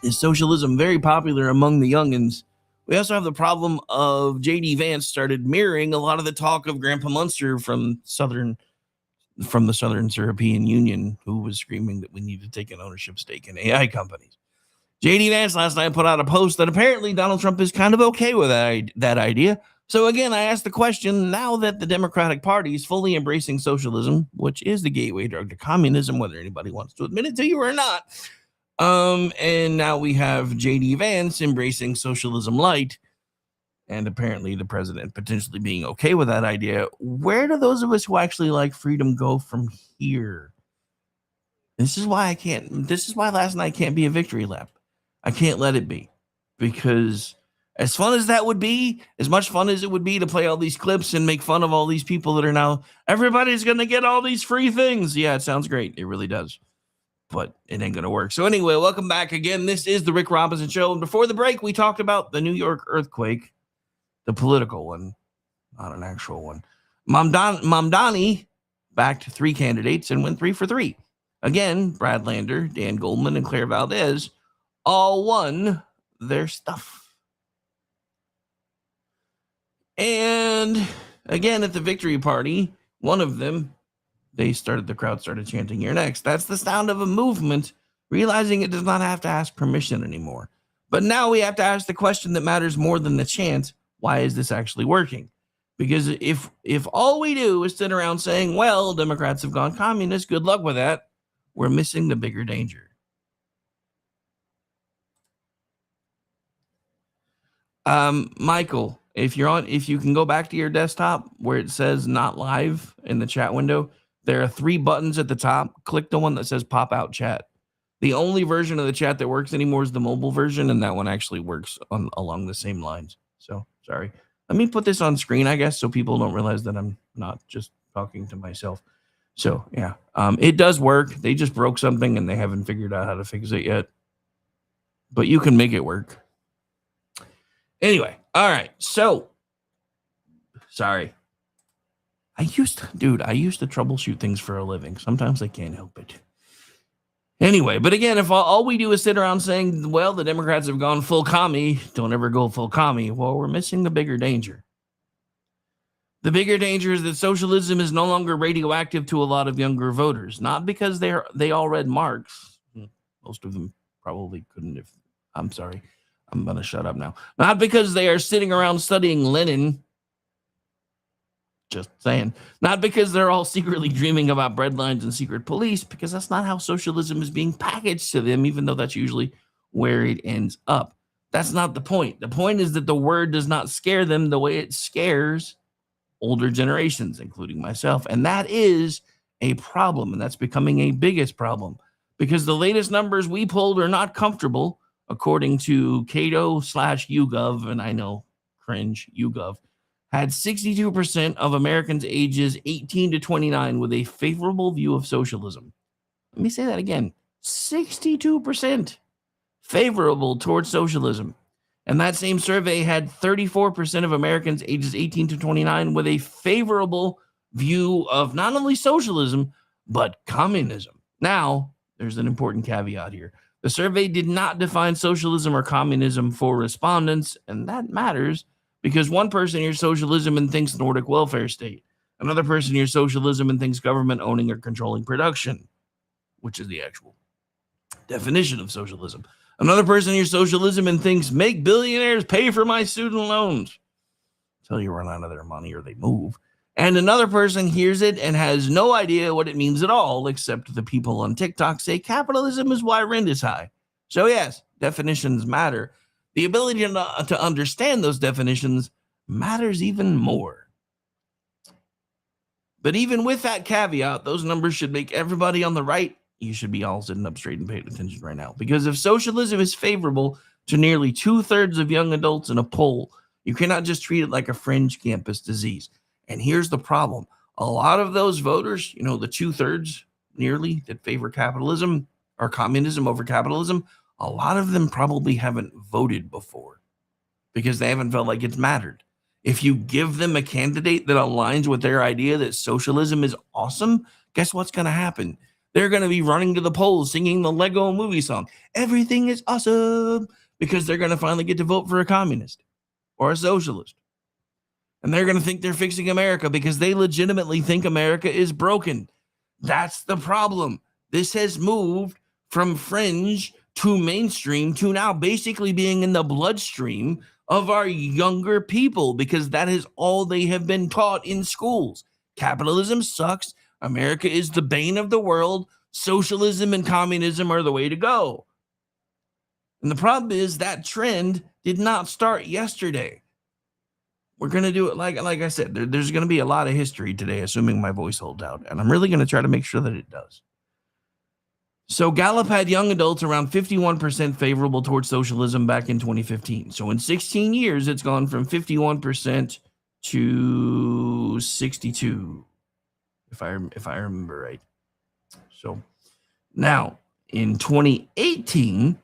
is socialism very popular among the youngins, we also have the problem of J.D. Vance started mirroring a lot of the talk of Grandpa Munster from the Southern European Union, who was screaming that we need to take an ownership stake in AI companies. J.D. Vance last night put out a post that apparently Donald Trump is kind of okay with that idea. So again, I asked the question, now that the Democratic Party is fully embracing socialism, which is the gateway drug to communism, whether anybody wants to admit it to you or not, and now we have J.D. Vance embracing socialism light, and apparently the president potentially being okay with that idea, where do those of us who actually like freedom go from here? This is why last night can't be a victory lap. I can't let it be, because as fun as that would be, as much fun as it would be to play all these clips and make fun of all these people that are now, everybody's going to get all these free things. Yeah, it sounds great. It really does. But it ain't going to work. So anyway, welcome back again. This is the Rick Robinson Show. And before the break, we talked about the New York earthquake, the political one, not an actual one. Mamdani-backed 3 candidates and went 3 for 3. Again, Brad Lander, Dan Goldman, and Claire Valdez all won their stuff. And again, at the victory party, one of them, the crowd started chanting, "You're next." That's the sound of a movement, realizing it does not have to ask permission anymore. But now we have to ask the question that matters more than the chant. Why is this actually working? Because if all we do is sit around saying, well, Democrats have gone communist, good luck with that, we're missing the bigger danger. Michael, if you can go back to your desktop where it says not live in the chat window, there are 3 buttons at the top. Click the one that says pop out chat. The only version of the chat that works anymore is the mobile version, and that one actually works along the same lines. So sorry. Let me put this on screen, I guess, so people don't realize that I'm not just talking to myself. So yeah, it does work. They just broke something and they haven't figured out how to fix it yet. But you can make it work. Anyway, all right. So sorry. I used to troubleshoot things for a living. Sometimes I can't help it. Anyway, but again, if all we do is sit around saying, well, the Democrats have gone full commie, don't ever go full commie, well, we're missing the bigger danger. The bigger danger is that socialism is no longer radioactive to a lot of younger voters, not because they all read Marx. Most of them probably couldn't have. I'm sorry. I'm going to shut up now. Not because they are sitting around studying Lenin. Just saying. Not because they're all secretly dreaming about breadlines and secret police, because that's not how socialism is being packaged to them, even though that's usually where it ends up. That's not the point. The point is that the word does not scare them the way it scares older generations, including myself. And that is a problem, and that's becoming a biggest problem, because the latest numbers we pulled are not comfortable, according to Cato/YouGov, and I know, cringe, YouGov, had 62% of Americans ages 18 to 29 with a favorable view of socialism. Let me say that again. 62% favorable towards socialism. And that same survey had 34% of Americans ages 18 to 29 with a favorable view of not only socialism, but communism. Now, there's an important caveat here. The survey did not define socialism or communism for respondents, and that matters because one person hears socialism and thinks Nordic welfare state. Another person hears socialism and thinks government owning or controlling production, which is the actual definition of socialism. Another person hears socialism and thinks make billionaires pay for my student loans until you run out of their money or they move. And another person hears it and has no idea what it means at all, except the people on TikTok say capitalism is why rent is high. So yes, definitions matter. The ability to understand those definitions matters even more. But even with that caveat, those numbers should make everybody on the right, you should be all sitting up straight and paying attention right now. Because if socialism is favorable to nearly 2/3 of young adults in a poll, you cannot just treat it like a fringe campus disease. And here's the problem. A lot of those voters, the 2/3 nearly that favor capitalism or communism over capitalism, a lot of them probably haven't voted before because they haven't felt like it's mattered. If you give them a candidate that aligns with their idea that socialism is awesome, guess what's going to happen? They're going to be running to the polls singing the Lego movie song, "Everything is awesome," because they're going to finally get to vote for a communist or a socialist. And they're going to think they're fixing America because they legitimately think America is broken. That's the problem. This has moved from fringe to mainstream to now basically being in the bloodstream of our younger people because that is all they have been taught in schools. Capitalism sucks. America is the bane of the world. Socialism and communism are the way to go. And the problem is that trend did not start yesterday. We're going to do it like I said, there's going to be a lot of history today, assuming my voice holds out. And I'm really going to try to make sure that it does. So Gallup had young adults around 51% favorable towards socialism back in 2015. So in 16 years, it's gone from 51% to 62, if I remember right. So now in 2018,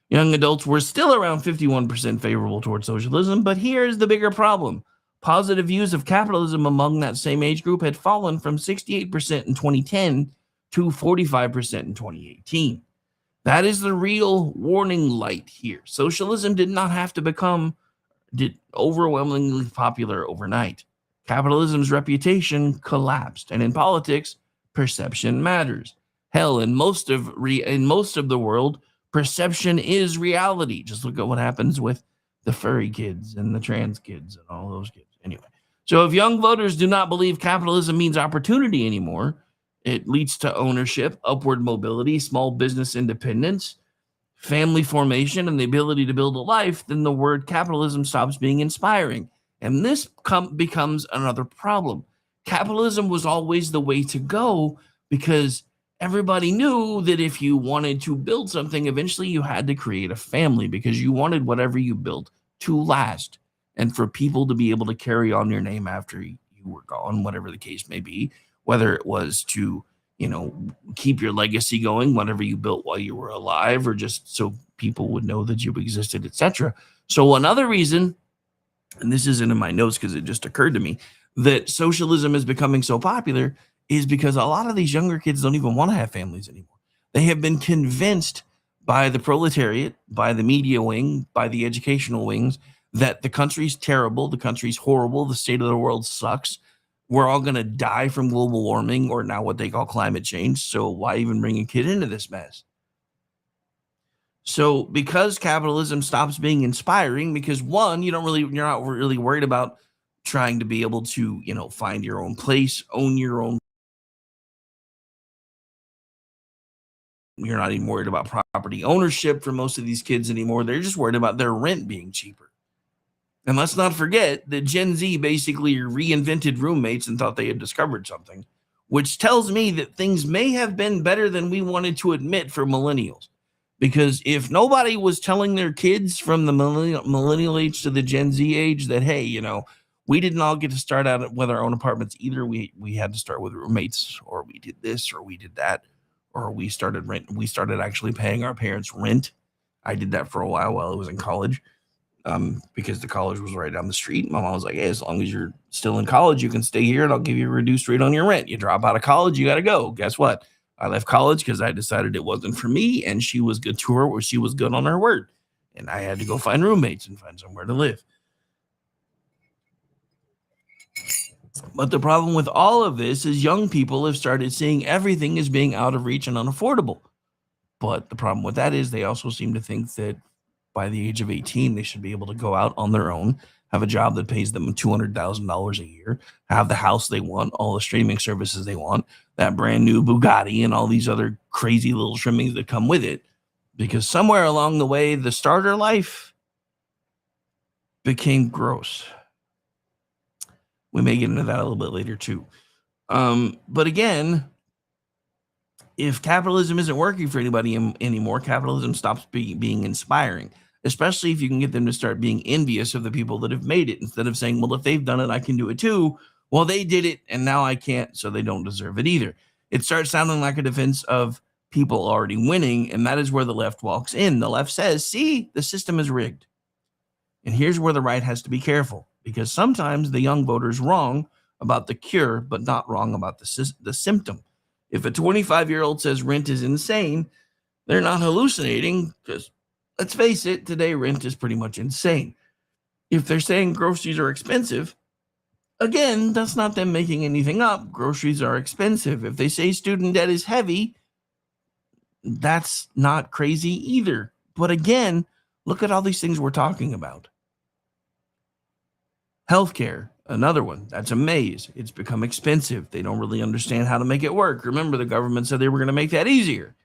young adults were still around 51% favorable towards socialism, but here's the bigger problem. Positive views of capitalism among that same age group had fallen from 68% in 2010 to 45% in 2018. That is the real warning light here. Socialism did not have to become overwhelmingly popular overnight. Capitalism's reputation collapsed, and in politics, perception matters. Hell, in most of the world, perception is reality. Just look at what happens with the furry kids and the trans kids and all those kids. Anyway, so if young voters do not believe capitalism means opportunity anymore, it leads to ownership, upward mobility, small business independence, family formation, and the ability to build a life, then the word capitalism stops being inspiring. And this becomes another problem. Capitalism was always the way to go because everybody knew that if you wanted to build something, eventually you had to create a family because you wanted whatever you built to last and for people to be able to carry on your name after you were gone, whatever the case may be, whether it was to, keep your legacy going, whatever you built while you were alive, or just so people would know that you existed, etc. So another reason, and this isn't in my notes because it just occurred to me, that socialism is becoming so popular is because a lot of these younger kids don't even want to have families anymore. They have been convinced by the proletariat, by the media wing, by the educational wings, that the country's terrible, the country's horrible, the state of the world sucks. We're all going to die from global warming or now what they call climate change. So why even bring a kid into this mess? So because capitalism stops being inspiring, because one, you're not really worried about trying to be able to, find your own place, own your own. You're not even worried about property ownership for most of these kids anymore. They're just worried about their rent being cheaper. And let's not forget that Gen Z basically reinvented roommates and thought they had discovered something, which tells me that things may have been better than we wanted to admit for millennials. Because if nobody was telling their kids from the millennial age to the Gen Z age that, hey, we didn't all get to start out with our own apartments either. We had to start with roommates, or we did this, or we did that, or we started actually paying our parents rent. I did that for a while I was in college. Because the college was right down the street. My mom was like, hey, as long as you're still in college, you can stay here and I'll give you a reduced rate on your rent. You drop out of college, you got to go. Guess what? I left college because I decided it wasn't for me, and she was good to her, or she was good on her word. And I had to go find roommates and find somewhere to live. But the problem with all of this is young people have started seeing everything as being out of reach and unaffordable. But the problem with that is they also seem to think that by the age of 18, they should be able to go out on their own, have a job that pays them $200,000 a year, have the house they want, all the streaming services they want, that brand new Bugatti and all these other crazy little trimmings that come with it. Because somewhere along the way, the starter life became gross. We may get into that a little bit later too. But again, if capitalism isn't working for anybody anymore, capitalism stops being inspiring. Especially if you can get them to start being envious of the people that have made it, instead of saying, well, if they've done it, I can do it too. Well, they did it and now I can't, so they don't deserve it either. It starts sounding like a defense of people already winning, and that is where the left walks in. The left says, see, the system is rigged. And here's where the right has to be careful, because sometimes the young voter's wrong about the cure, but not wrong about the symptom. If a 25-year-old says rent is insane, they're not hallucinating, because let's face it, today rent is pretty much insane. If they're saying groceries are expensive, again, that's not them making anything up. Groceries are expensive. If they say student debt is heavy, that's not crazy either. But again, look at all these things we're talking about. Healthcare, another one. That's a maze. It's become expensive. They don't really understand how to make it work. Remember, the government said they were going to make that easier.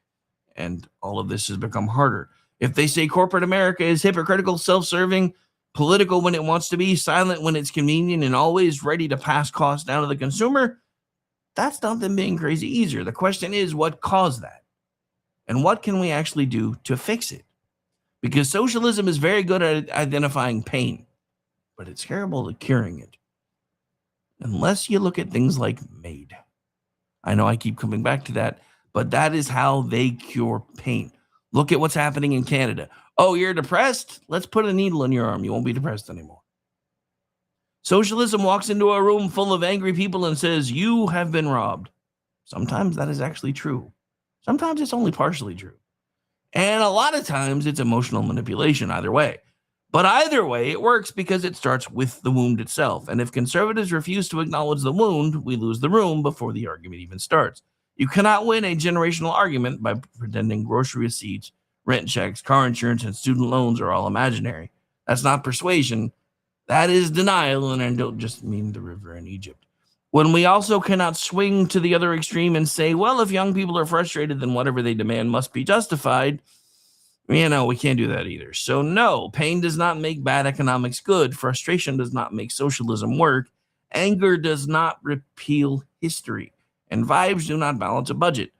And all of this has become harder. If they say corporate America is hypocritical, self-serving, political when it wants to be, silent when it's convenient, and always ready to pass costs down to the consumer, that's not them being crazy either. The question is, what caused that? And what can we actually do to fix it? Because socialism is very good at identifying pain, but it's terrible at curing it. Unless you look at things like MAID. I know I keep coming back to that, but that is how they cure pain. Look at what's happening in Canada. Oh, you're depressed? Let's put a needle in your arm. You won't be depressed anymore. Socialism walks into a room full of angry people and says, you have been robbed. Sometimes that is actually true. Sometimes it's only partially true. And a lot of times it's emotional manipulation either way. But either way, it works because it starts with the wound itself. And if conservatives refuse to acknowledge the wound, we lose the room before the argument even starts. You cannot win a generational argument by pretending grocery receipts, rent checks, car insurance, and student loans are all imaginary. That's not persuasion. That is denial, and I don't just mean the river in Egypt. When we also cannot swing to the other extreme and say, well, if young people are frustrated, then whatever they demand must be justified, we can't do that either. So no, pain does not make bad economics good. Frustration does not make socialism work. Anger does not repeal history. And vibes do not balance a budget.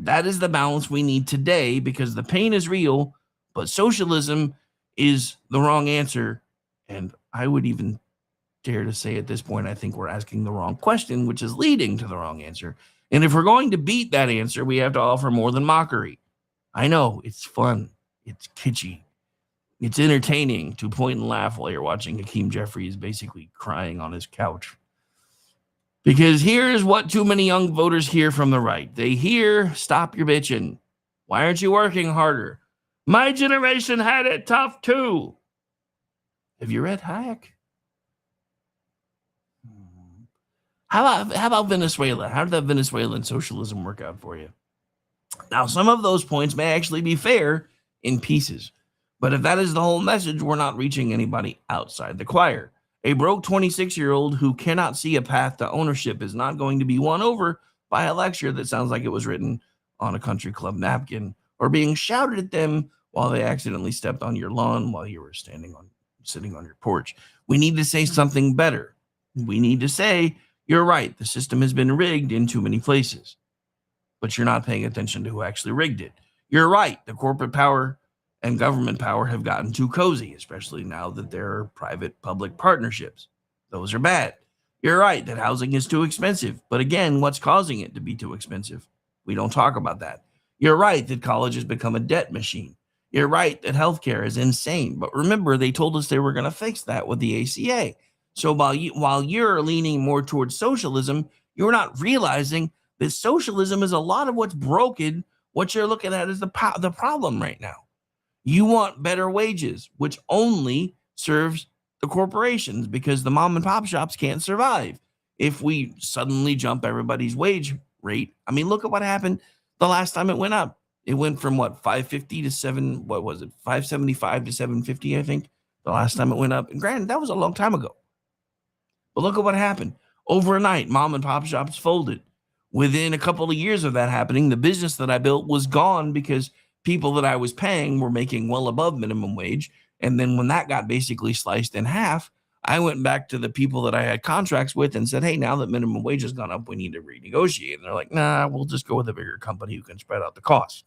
That is the balance we need today, because the pain is real, but socialism is the wrong answer. And I would even dare to say at this point, I think we're asking the wrong question, which is leading to the wrong answer. And if we're going to beat that answer, we have to offer more than mockery. I know, it's fun. It's kitschy. It's entertaining to point and laugh while you're watching Hakeem Jeffries basically crying on his couch. Because here's what too many young voters hear from the right. They hear, stop your bitching. Why aren't you working harder? My generation had it tough too. Have you read Hayek? How about Venezuela? How did that Venezuelan socialism work out for you? Now, some of those points may actually be fair in pieces. But if that is the whole message, we're not reaching anybody outside the choir. A broke 26-year-old who cannot see a path to ownership is not going to be won over by a lecture that sounds like it was written on a country club napkin, or being shouted at them while they accidentally stepped on your lawn while you were sitting on your porch. We need to say something better. We need to say, you're right, the system has been rigged in too many places, but you're not paying attention to who actually rigged it. You're right, the corporate power and government power have gotten too cozy, especially now that there are private-public partnerships. Those are bad. You're right that housing is too expensive, but again, what's causing it to be too expensive? We don't talk about that. You're right that college has become a debt machine. You're right that healthcare is insane, but remember, they told us they were going to fix that with the ACA. So while you're leaning more towards socialism, you're not realizing that socialism is a lot of what's broken. What you're looking at is the problem right now. You want better wages, which only serves the corporations, because the mom and pop shops can't survive if we suddenly jump everybody's wage rate. I mean, look at what happened the last time it went up. It went from what, 550 to 575 to 750, I think, the last time it went up. And granted, that was a long time ago. But look at what happened. Overnight, mom and pop shops folded. Within a couple of years of that happening, the business that I built was gone because people that I was paying were making well above minimum wage. And then when that got basically sliced in half, I went back to the people that I had contracts with and said, hey, now that minimum wage has gone up, we need to renegotiate. And they're like, nah, we'll just go with a bigger company who can spread out the cost.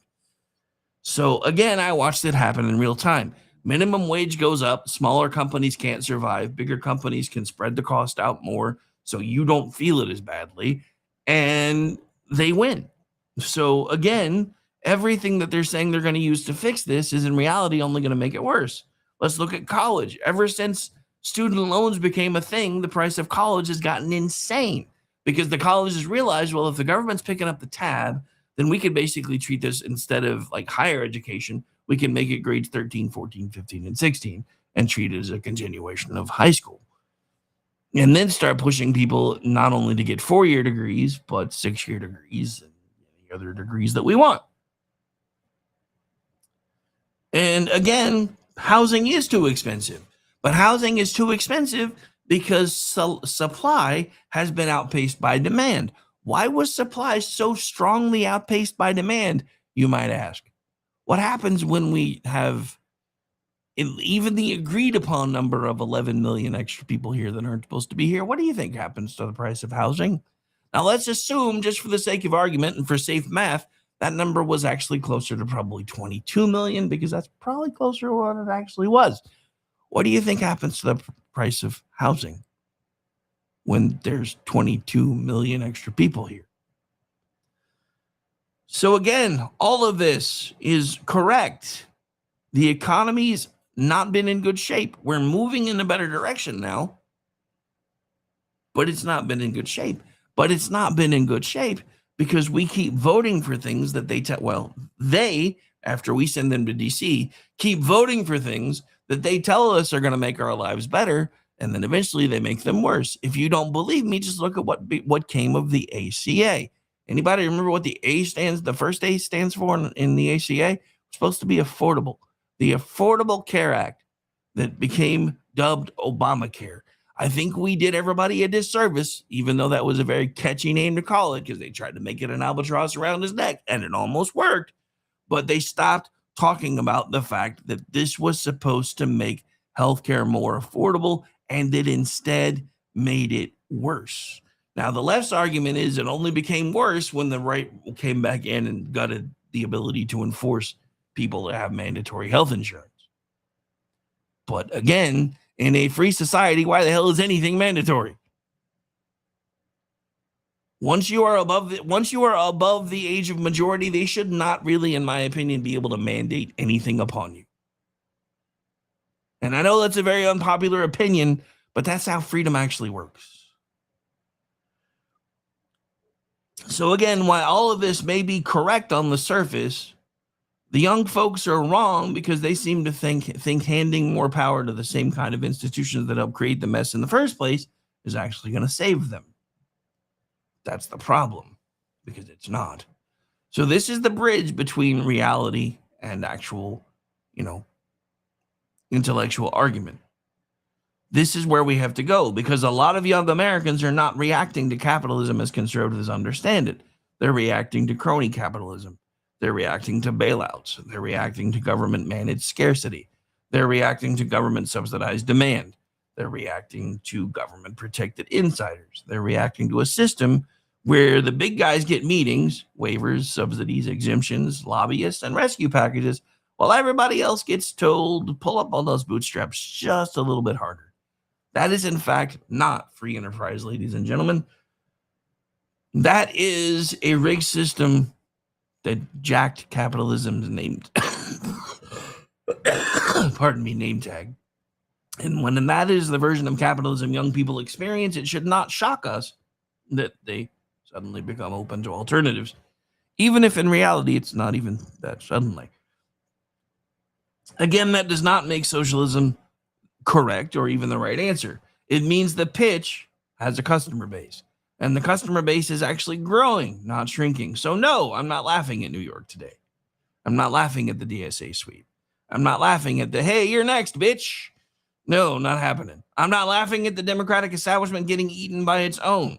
So again, I watched it happen in real time. Minimum wage goes up. Smaller companies can't survive. Bigger companies can spread the cost out more so you don't feel it as badly. And they win. So again, Everything that they're saying they're going to use to fix this is in reality only going to make it worse. Let's look at college. Ever since student loans became a thing, the price of college has gotten insane because the colleges realized, well, if the government's picking up the tab, then we could basically treat this instead of like higher education, we can make it grades 13, 14, 15, and 16 and treat it as a continuation of high school. And then start pushing people not only to get 4-year degrees, but 6-year degrees and any other degrees that we want. And again, housing is too expensive. But housing is too expensive because supply has been outpaced by demand. Why was supply so strongly outpaced by demand, you might ask? What happens when we have even the agreed upon number of 11 million extra people here that aren't supposed to be here? What do you think happens to the price of housing? Now, let's assume, just for the sake of argument and for safe math, that number was actually closer to probably 22 million because that's probably closer to what it actually was. What do you think happens to the price of housing when there's 22 million extra people here? So again, all of this is correct. The economy's not been in good shape. We're moving in a better direction now, but it's not been in good shape. But it's not been in good shape because we keep voting for things that they, after we send them to DC, keep voting for things that they tell us are going to make our lives better, and then eventually they make them worse. If you don't believe me, just look at what came of the ACA. Anybody remember what the first A stands for in the ACA? It's supposed to be affordable. The Affordable Care Act that became dubbed Obamacare. I think we did everybody a disservice, even though that was a very catchy name to call it, because they tried to make it an albatross around his neck, and it almost worked. But they stopped talking about the fact that this was supposed to make healthcare more affordable, and it instead made it worse. Now, the left's argument is it only became worse when the right came back in and gutted the ability to enforce people to have mandatory health insurance. But again, in a free society, why the hell is anything mandatory? Once you are above the age of majority, they should not really, in my opinion, be able to mandate anything upon you. And I know that's a very unpopular opinion, but that's how freedom actually works. So again, while all of this may be correct on the surface, the young folks are wrong because they seem to think handing more power to the same kind of institutions that helped create the mess in the first place is actually going to save them. That's the problem, because it's not. So this is the bridge between reality and actual, intellectual argument. This is where we have to go, because a lot of young Americans are not reacting to capitalism as conservatives understand it. They're reacting to crony capitalism. They're reacting to bailouts. They're reacting to government-managed scarcity. They're reacting to government-subsidized demand. They're reacting to government-protected insiders. They're reacting to a system where the big guys get meetings, waivers, subsidies, exemptions, lobbyists, and rescue packages, while everybody else gets told to pull up on those bootstraps just a little bit harder. That is, in fact, not free enterprise, ladies and gentlemen. That is a rigged system that jacked capitalism's name, name tag. And when that is the version of capitalism young people experience, it should not shock us that they suddenly become open to alternatives, even if in reality it's not even that suddenly. Again, that does not make socialism correct or even the right answer. It means the pitch has a customer base. And the customer base is actually growing, not shrinking. So no, I'm not laughing at New York today. I'm not laughing at the DSA sweep. I'm not laughing at the, hey, you're next, bitch. No, not happening. I'm not laughing at the Democratic establishment getting eaten by its own.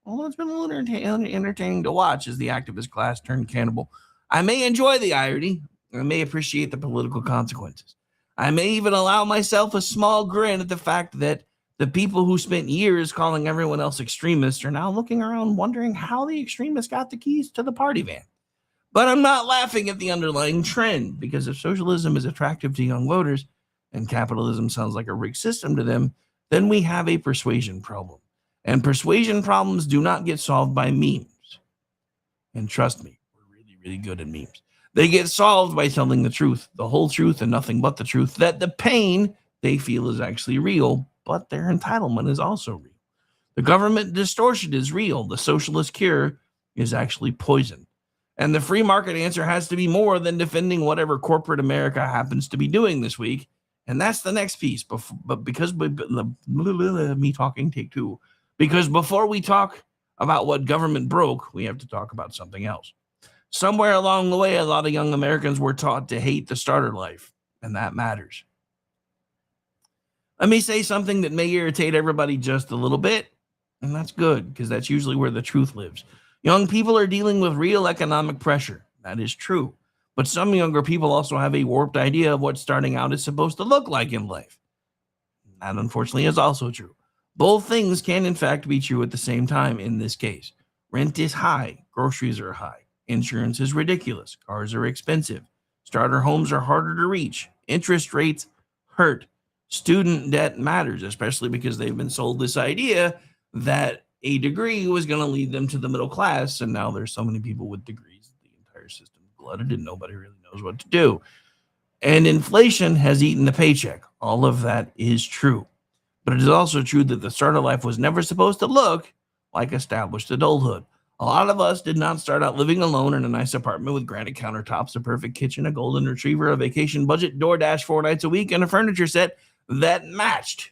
Although it's been a little entertaining to watch as the activist class turned cannibal. I may enjoy the irony. I may appreciate the political consequences. I may even allow myself a small grin at the fact that the people who spent years calling everyone else extremists are now looking around wondering how the extremists got the keys to the party van. But I'm not laughing at the underlying trend, because if socialism is attractive to young voters and capitalism sounds like a rigged system to them, then we have a persuasion problem. And persuasion problems do not get solved by memes. And trust me, we're really, really good at memes. They get solved by telling the truth, the whole truth and nothing but the truth, that the pain they feel is actually real, but their entitlement is also real. The government distortion is real. The socialist cure is actually poison. And the free market answer has to be more than defending whatever corporate America happens to be doing this week. And that's the next piece. But because me talking, take two. Because before we talk about what government broke, we have to talk about something else. Somewhere along the way, a lot of young Americans were taught to hate the starter life, and that matters. Let me say something that may irritate everybody just a little bit, and that's good, because that's usually where the truth lives. Young people are dealing with real economic pressure. That is true. But some younger people also have a warped idea of what starting out is supposed to look like in life. That, unfortunately, is also true. Both things can, in fact, be true at the same time in this case. Rent is high. Groceries are high. Insurance is ridiculous. Cars are expensive. Starter homes are harder to reach. Interest rates hurt. Student debt matters, especially because they've been sold this idea that a degree was going to lead them to the middle class, and now there's so many people with degrees that the entire system is glutted and nobody really knows what to do. And inflation has eaten the paycheck. All of that is true. But it is also true that the starter life was never supposed to look like established adulthood. A lot of us did not start out living alone in a nice apartment with granite countertops, a perfect kitchen, a golden retriever, a vacation budget, DoorDash 4 nights a week, and a furniture set that matched.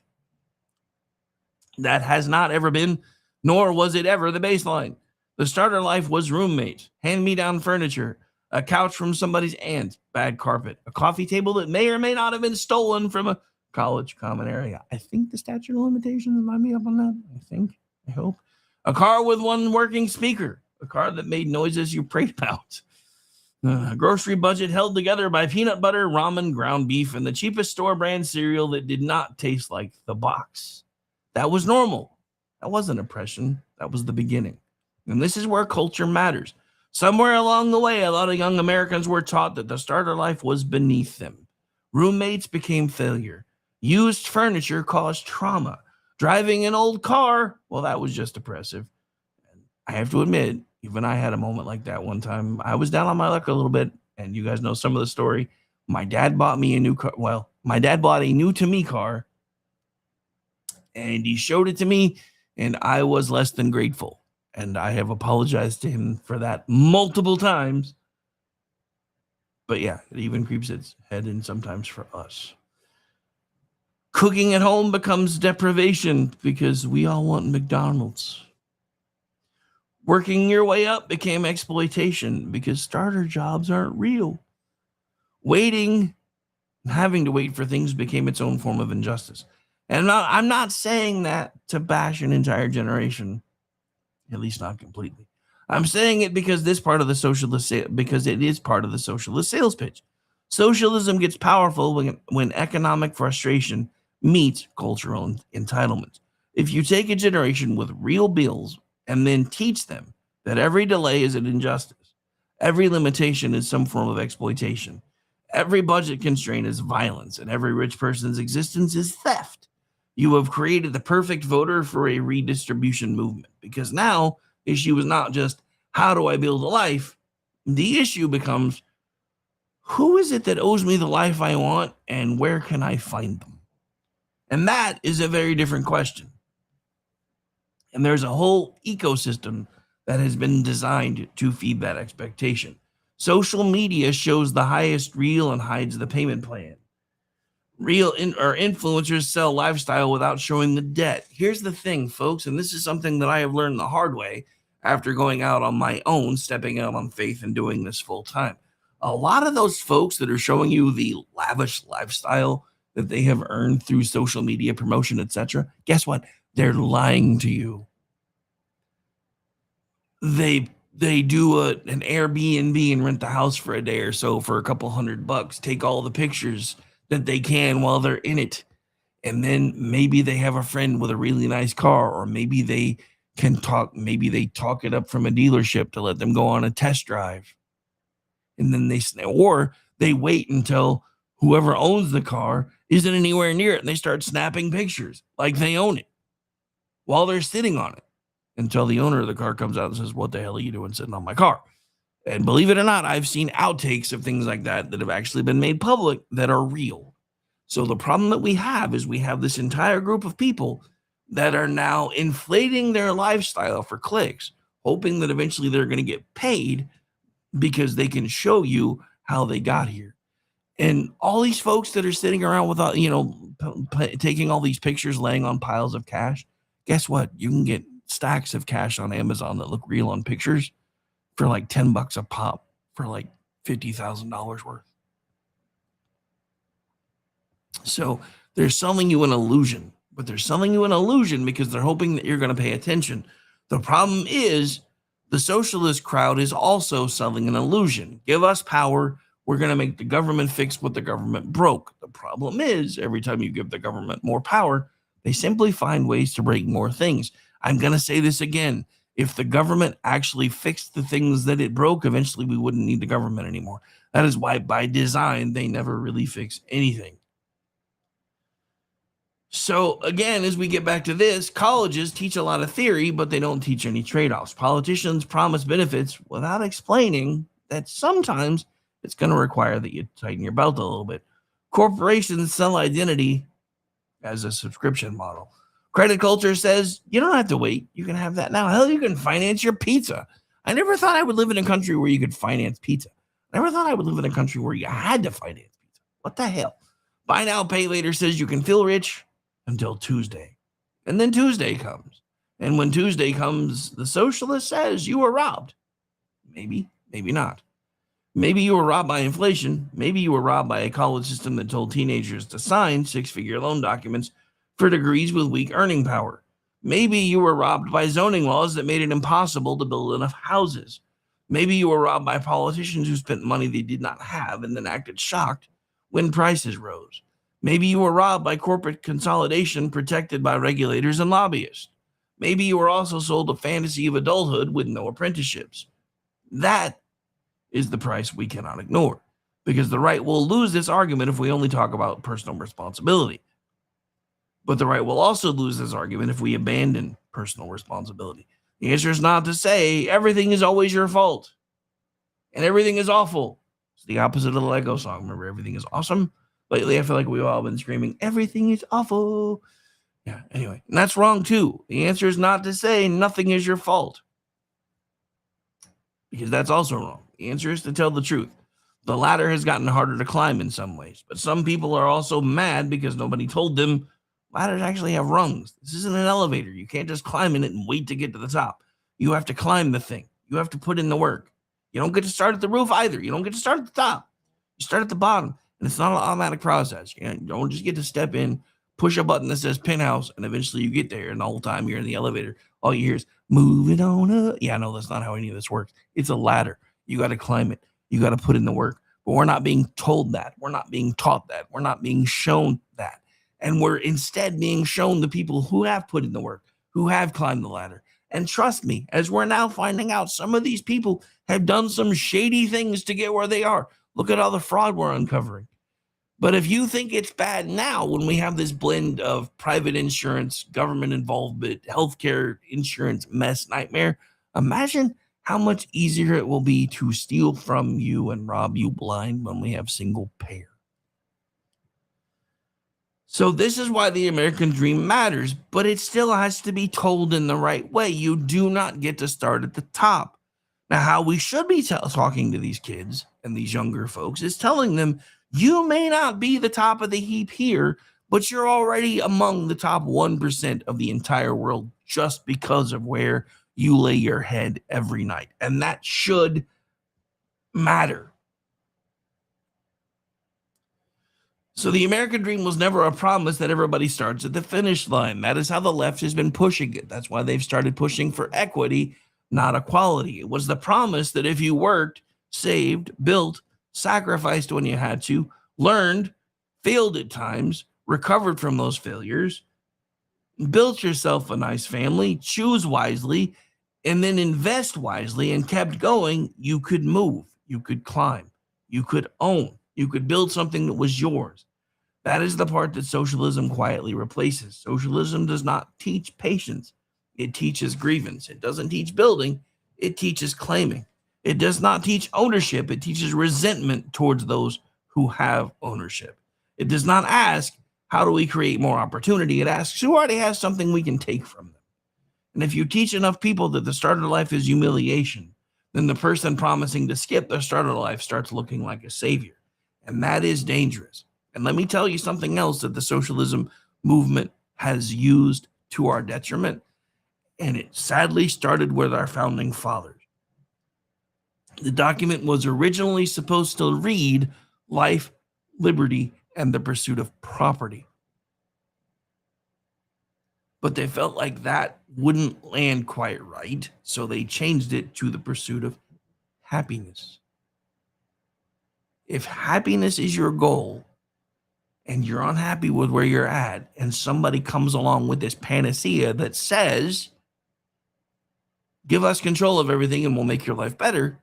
That has not ever been, nor was it ever, the baseline. The starter life was roommates, hand-me-down furniture, a couch from somebody's aunt, bad carpet, a coffee table that may or may not have been stolen from a college common area. I think the statute of limitations might be up on that. I hope. A car with one working speaker, a car that made noises you prayed about. A grocery budget held together by peanut butter, ramen, ground beef, and the cheapest store brand cereal that did not taste like the box. That was normal. That wasn't oppression. That was the beginning. And this is where culture matters. Somewhere along the way, a lot of young Americans were taught that the starter life was beneath them. Roommates became failure. Used furniture caused trauma. Driving an old car, well, that was just oppressive. And I have to admit, even I had a moment like that one time. I was down on my luck a little bit, and you guys know some of the story. My dad bought me a new car. Well, my dad bought a new to me car, and he showed it to me, and I was less than grateful. And I have apologized to him for that multiple times. But yeah, it even creeps its head in sometimes for us. Cooking at home becomes deprivation because we all want McDonald's. Working your way up became exploitation because starter jobs aren't real. Waiting, having to wait for things became its own form of injustice. And I'm not saying that to bash an entire generation, at least not completely. I'm saying it because this part of the socialist, because it is part of the socialist sales pitch. Socialism gets powerful when economic frustration meets cultural entitlement. If you take a generation with real bills and then teach them that every delay is an injustice, every limitation is some form of exploitation, every budget constraint is violence, and every rich person's existence is theft, you have created the perfect voter for a redistribution movement. Because now the issue is not just how do I build a life? The issue becomes who is it that owes me the life I want and where can I find them? And that is a very different question. And there's a whole ecosystem that has been designed to feed that expectation. Social media shows the highest reel and hides the payment plan. Influencers sell lifestyle without showing the debt. Here's the thing, folks, and this is something that I have learned the hard way after going out on my own, stepping out on faith and doing this full time. A lot of those folks that are showing you the lavish lifestyle that they have earned through social media promotion, etc., guess what? They're lying to you. They do an Airbnb and rent the house for a day or so for a couple $100, take all the pictures that they can while they're in it. And then maybe they have a friend with a really nice car, or maybe they talk it up from a dealership to let them go on a test drive. And then they wait until whoever owns the car isn't anywhere near it, and they start snapping pictures like they own it while they're sitting on it until the owner of the car comes out and says, "What the hell are you doing sitting on my car?" And believe it or not, I've seen outtakes of things like that have actually been made public that are real. So the problem that we have is we have this entire group of people that are now inflating their lifestyle for clicks, hoping that eventually they're going to get paid because they can show you how they got here. And all these folks that are sitting around with, taking all these pictures, laying on piles of cash, guess what? You can get stacks of cash on Amazon that look real on pictures for like $10 a pop for like $50,000 worth. So they're selling you an illusion, but they're selling you an illusion because they're hoping that you're going to pay attention. The problem is the socialist crowd is also selling an illusion. Give us power. We're going to make the government fix what the government broke. The problem is every time you give the government more power, they simply find ways to break more things. I'm going to say this again. If the government actually fixed the things that it broke, eventually we wouldn't need the government anymore. That is why by design, they never really fix anything. So again, as we get back to this, colleges teach a lot of theory, but they don't teach any trade-offs. Politicians promise benefits without explaining that sometimes it's going to require that you tighten your belt a little bit. Corporations sell identity as a subscription model. Credit culture says you don't have to wait. You can have that now. Hell, you can finance your pizza. I never thought I would live in a country where you could finance pizza. I never thought I would live in a country where you had to finance pizza. What the hell? Buy now, pay later says you can feel rich until Tuesday. And then Tuesday comes. And when Tuesday comes, the socialist says you were robbed. Maybe, maybe not. Maybe you were robbed by inflation. Maybe you were robbed by a college system that told teenagers to sign six-figure loan documents for degrees with weak earning power. Maybe you were robbed by zoning laws that made it impossible to build enough houses. Maybe you were robbed by politicians who spent money they did not have and then acted shocked when prices rose. Maybe you were robbed by corporate consolidation protected by regulators and lobbyists. Maybe you were also sold a fantasy of adulthood with no apprenticeships. That is the price we cannot ignore, because the right will lose this argument if we only talk about personal responsibility. But the right will also lose this argument if we abandon personal responsibility. The answer is not to say everything is always your fault and everything is awful. It's the opposite of the Lego song. Remember, everything is awesome. Lately, I feel like we've all been screaming, everything is awful. Yeah, anyway, and that's wrong too. The answer is not to say nothing is your fault, because that's also wrong. The answer is to tell the truth. The ladder has gotten harder to climb in some ways, but some people are also mad because nobody told them ladders actually have rungs. This isn't an elevator. You can't just climb in it and wait to get to the top. You have to climb the thing. You have to put in the work. You don't get to start at the roof either. You don't get to start at the top. You start at the bottom, and it's not an automatic process. You don't just get to step in, push a button that says penthouse, and eventually you get there, and the whole time you're in the elevator, all you hear is moving on up. Yeah, no, that's not how any of this works. It's a ladder. You got to climb it. You got to put in the work. But we're not being told that. We're not being taught that. We're not being shown that. And we're instead being shown the people who have put in the work, who have climbed the ladder. And trust me, as we're now finding out, some of these people have done some shady things to get where they are. Look at all the fraud we're uncovering. But if you think it's bad now, when we have this blend of private insurance, government involvement, healthcare insurance mess nightmare, imagine how much easier it will be to steal from you and rob you blind when we have single payer. So this is why the American dream matters, but it still has to be told in the right way. You do not get to start at the top. Now, how we should be talking to these kids and these younger folks is telling them, you may not be the top of the heap here, but you're already among the top 1% of the entire world just because of where you lay your head every night. And that should matter. So the American dream was never a promise that everybody starts at the finish line. That is how the left has been pushing it. That's why they've started pushing for equity, not equality. It was the promise that if you worked, saved, built, sacrificed when you had to, learned, failed at times, recovered from those failures, built yourself a nice family, choose wisely, and then invest wisely and kept going, you could move, you could climb, you could own, you could build something that was yours. That is the part that socialism quietly replaces. Socialism does not teach patience. It teaches grievance. It doesn't teach building. It teaches claiming. It does not teach ownership. It teaches resentment towards those who have ownership. It does not ask, how do we create more opportunity? It asks, who already has something we can take from them? And if you teach enough people that the start of life is humiliation, then the person promising to skip the start of life starts looking like a savior. And that is dangerous. And let me tell you something else that the socialism movement has used to our detriment. And it sadly started with our founding fathers. The document was originally supposed to read life, liberty, and the pursuit of property. But they felt like that wouldn't land quite right, so they changed it to the pursuit of happiness. If happiness is your goal and you're unhappy with where you're at, and somebody comes along with this panacea that says, give us control of everything and we'll make your life better,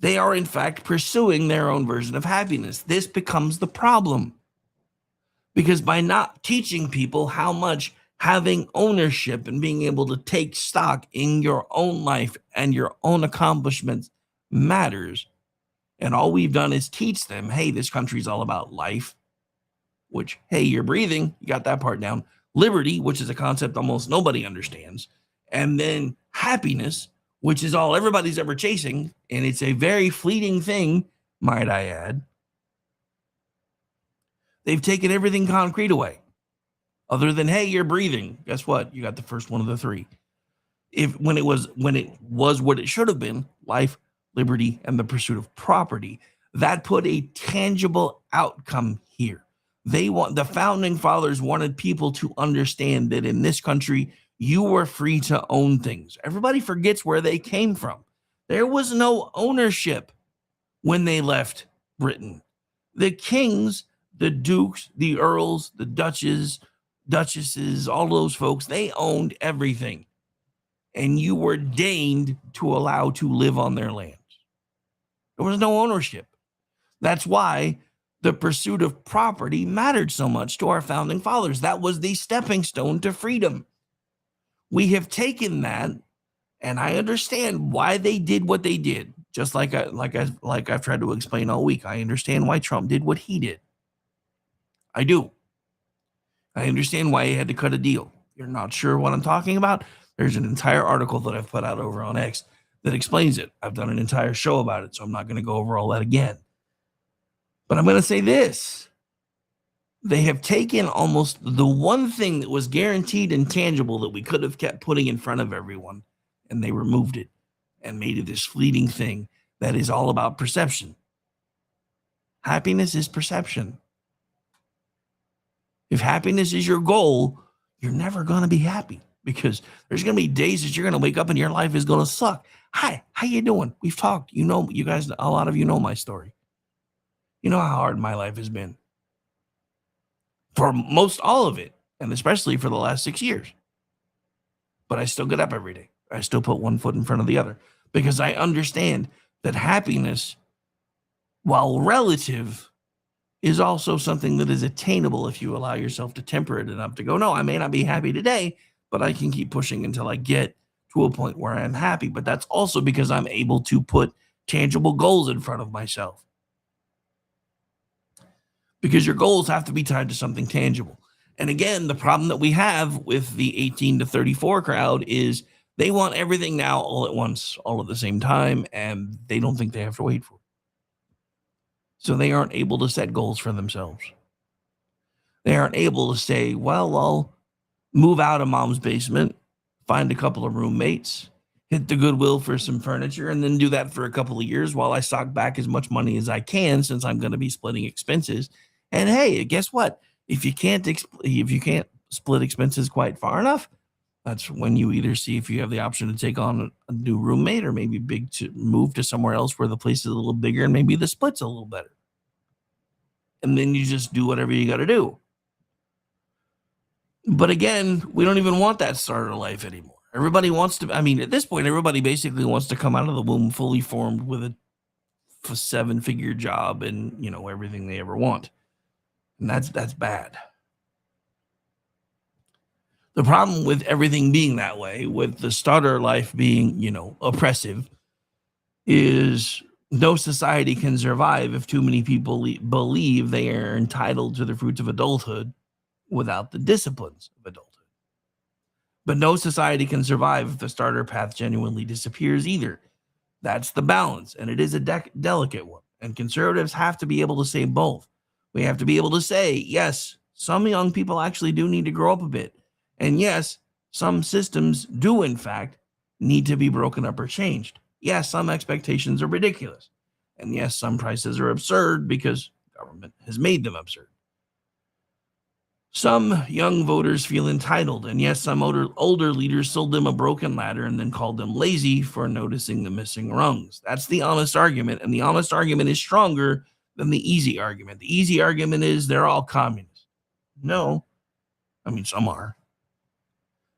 they are in fact pursuing their own version of happiness. This becomes the problem. Because by not teaching people how much having ownership and being able to take stock in your own life and your own accomplishments matters, and all we've done is teach them, hey, this country's all about life, which, hey, you're breathing, you got that part down. Liberty, which is a concept almost nobody understands. And then happiness, which is all everybody's ever chasing, and it's a very fleeting thing, might I add. They've taken everything concrete away. Other than, hey, you're breathing. Guess what? You got the first one of the three. When it was what it should have been, life, liberty, and the pursuit of property, that put a tangible outcome here. The founding fathers wanted people to understand that in this country, you were free to own things. Everybody forgets where they came from. There was no ownership when they left Britain. The kings, the dukes, the earls, the duchesses, all those folks, they owned everything. And you were deigned to allow to live on their lands. There was no ownership. That's why the pursuit of property mattered so much to our founding fathers. That was the stepping stone to freedom. We have taken that, and I understand why they did what they did. Just like I've tried to explain all week. I understand why Trump did what he did. I do. I understand why he had to cut a deal. You're not sure what I'm talking about? There's an entire article that I've put out over on X that explains it. I've done an entire show about it, so I'm not going to go over all that again. But I'm going to say this. They have taken almost the one thing that was guaranteed and tangible that we could have kept putting in front of everyone, and they removed it and made it this fleeting thing that is all about perception. Happiness is perception. If happiness is your goal, you're never going to be happy, because there's going to be days that you're going to wake up and your life is going to suck. Hi, how you doing? We've talked. You know, you guys, a lot of you know my story. You know how hard my life has been. For most all of it, and especially for the last 6 years. But I still get up every day. I still put one foot in front of the other, because I understand that happiness, while relative, is also something that is attainable if you allow yourself to temper it enough to go, no, I may not be happy today, but I can keep pushing until I get to a point where I'm happy. But that's also because I'm able to put tangible goals in front of myself. Because your goals have to be tied to something tangible. And again, the problem that we have with the 18 to 34 crowd is they want everything now all at once, all at the same time, and they don't think they have to wait for it. So they aren't able to set goals for themselves. They aren't able to say, well, I'll move out of mom's basement, find a couple of roommates, hit the Goodwill for some furniture, and then do that for a couple of years while I sock back as much money as I can, since I'm going to be splitting expenses. And hey, guess what? If you can't split expenses quite far enough, that's when you either see if you have the option to take on a new roommate, or maybe to move to somewhere else where the place is a little bigger and maybe the split's a little better. And then you just do whatever you got to do. But again, we don't even want that starter life anymore. Everybody wants to, at this point, everybody basically wants to come out of the womb fully formed with a 7-figure job and, everything they ever want. And that's bad. The problem with everything being that way, with the starter life being, oppressive, is no society can survive if too many people believe they are entitled to the fruits of adulthood without the disciplines of adulthood. But no society can survive if the starter path genuinely disappears either. That's the balance, and it is a delicate one. And conservatives have to be able to say both. We have to be able to say, yes, some young people actually do need to grow up a bit. And yes, some systems do, in fact, need to be broken up or changed. Yes, some expectations are ridiculous. And yes, some prices are absurd because government has made them absurd. Some young voters feel entitled, and yes, some older leaders sold them a broken ladder and then called them lazy for noticing the missing rungs. That's the honest argument, and the honest argument is stronger than the easy argument. The easy argument is they're all communists. No, I mean, some are.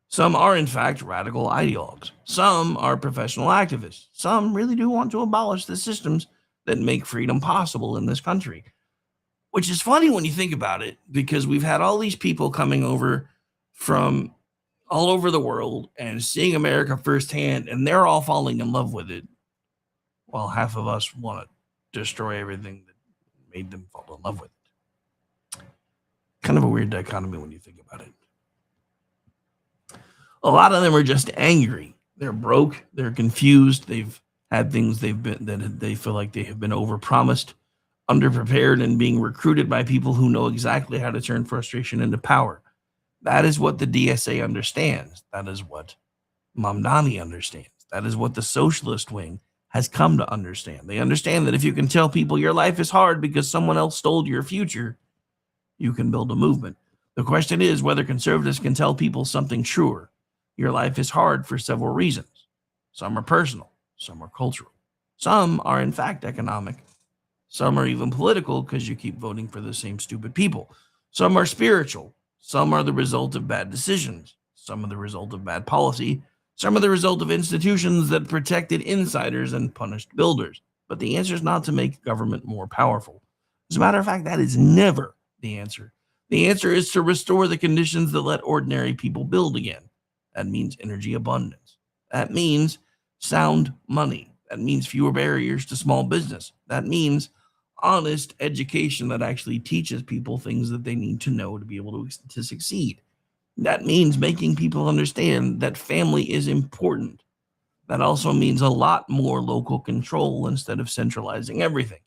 Some are, in fact, radical ideologues. Some are professional activists. Some really do want to abolish the systems that make freedom possible in this country. Which is funny when you think about it, because we've had all these people coming over from all over the world and seeing America firsthand, and they're all falling in love with it, while half of us want to destroy everything that made them fall in love with it. Kind of a weird dichotomy when you think about it. A lot of them are just angry. They're broke. They're confused. They've had things that they feel like they have been overpromised, underprepared, and being recruited by people who know exactly how to turn frustration into power. That is what the DSA understands. That is what Mamdani understands. That is what the socialist wing has come to understand. They understand that if you can tell people your life is hard because someone else stole your future, you can build a movement. The question is whether conservatives can tell people something truer. Your life is hard for several reasons. Some are personal, some are cultural, some are in fact economic. Some are even political because you keep voting for the same stupid people. Some are spiritual. Some are the result of bad decisions. Some are the result of bad policy. Some are the result of institutions that protected insiders and punished builders. But the answer is not to make government more powerful. As a matter of fact, that is never the answer. The answer is to restore the conditions that let ordinary people build again. That means energy abundance. That means sound money. That means fewer barriers to small business. That means honest education that actually teaches people things that they need to know to be able to succeed. That means making people understand that family is important. That also means a lot more local control instead of centralizing everything.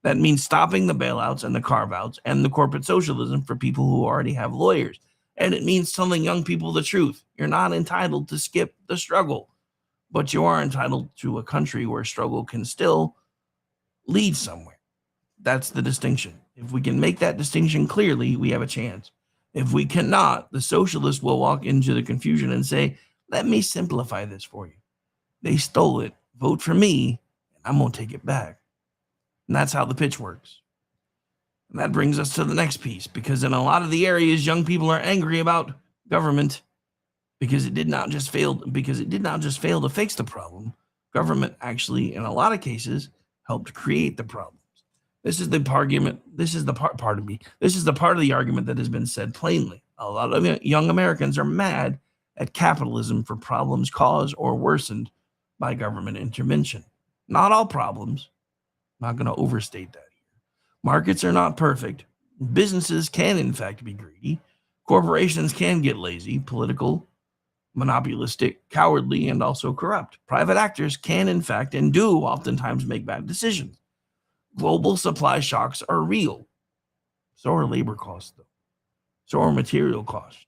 That means stopping the bailouts and the carve-outs and the corporate socialism for people who already have lawyers. And it means telling young people the truth. You're not entitled to skip the struggle, but you are entitled to a country where struggle can still lead somewhere. That's the distinction. If we can make that distinction clearly, we have a chance. If we cannot, the socialists will walk into the confusion and say, let me simplify this for you. They stole it. Vote for me, and I'm going to take it back. And that's how the pitch works. And that brings us to the next piece, because in a lot of the areas, young people are angry about government because it did not just fail to fix the problem. Government actually, in a lot of cases, helped create the problem. This is the argument. This is the part of the argument that has been said plainly. A lot of young Americans are mad at capitalism for problems caused or worsened by government intervention. Not all problems. I'm not going to overstate that here. Markets are not perfect. Businesses can, in fact, be greedy. Corporations can get lazy, political, monopolistic, cowardly, and also corrupt. Private actors can, in fact, and do oftentimes make bad decisions. Global supply shocks are real. So are labor costs, though. So are material costs.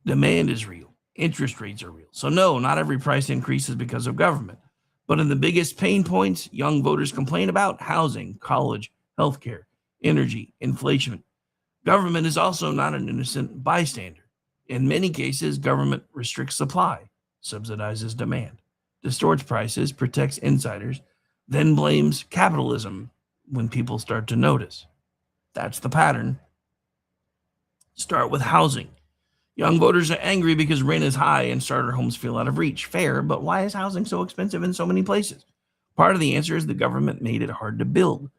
Demand is real. Interest rates are real. So no, not every price increase is because of government. But in the biggest pain points young voters complain about, housing, college, healthcare, energy, inflation, government is also not an innocent bystander. In many cases, government restricts supply, subsidizes demand, distorts prices, protects insiders, then blames capitalism when people start to notice. That's the pattern. Start with housing. Young voters are angry because rent is high and starter homes feel out of reach. Fair, but why is housing so expensive in so many places? Part of the answer is the government made it hard to build.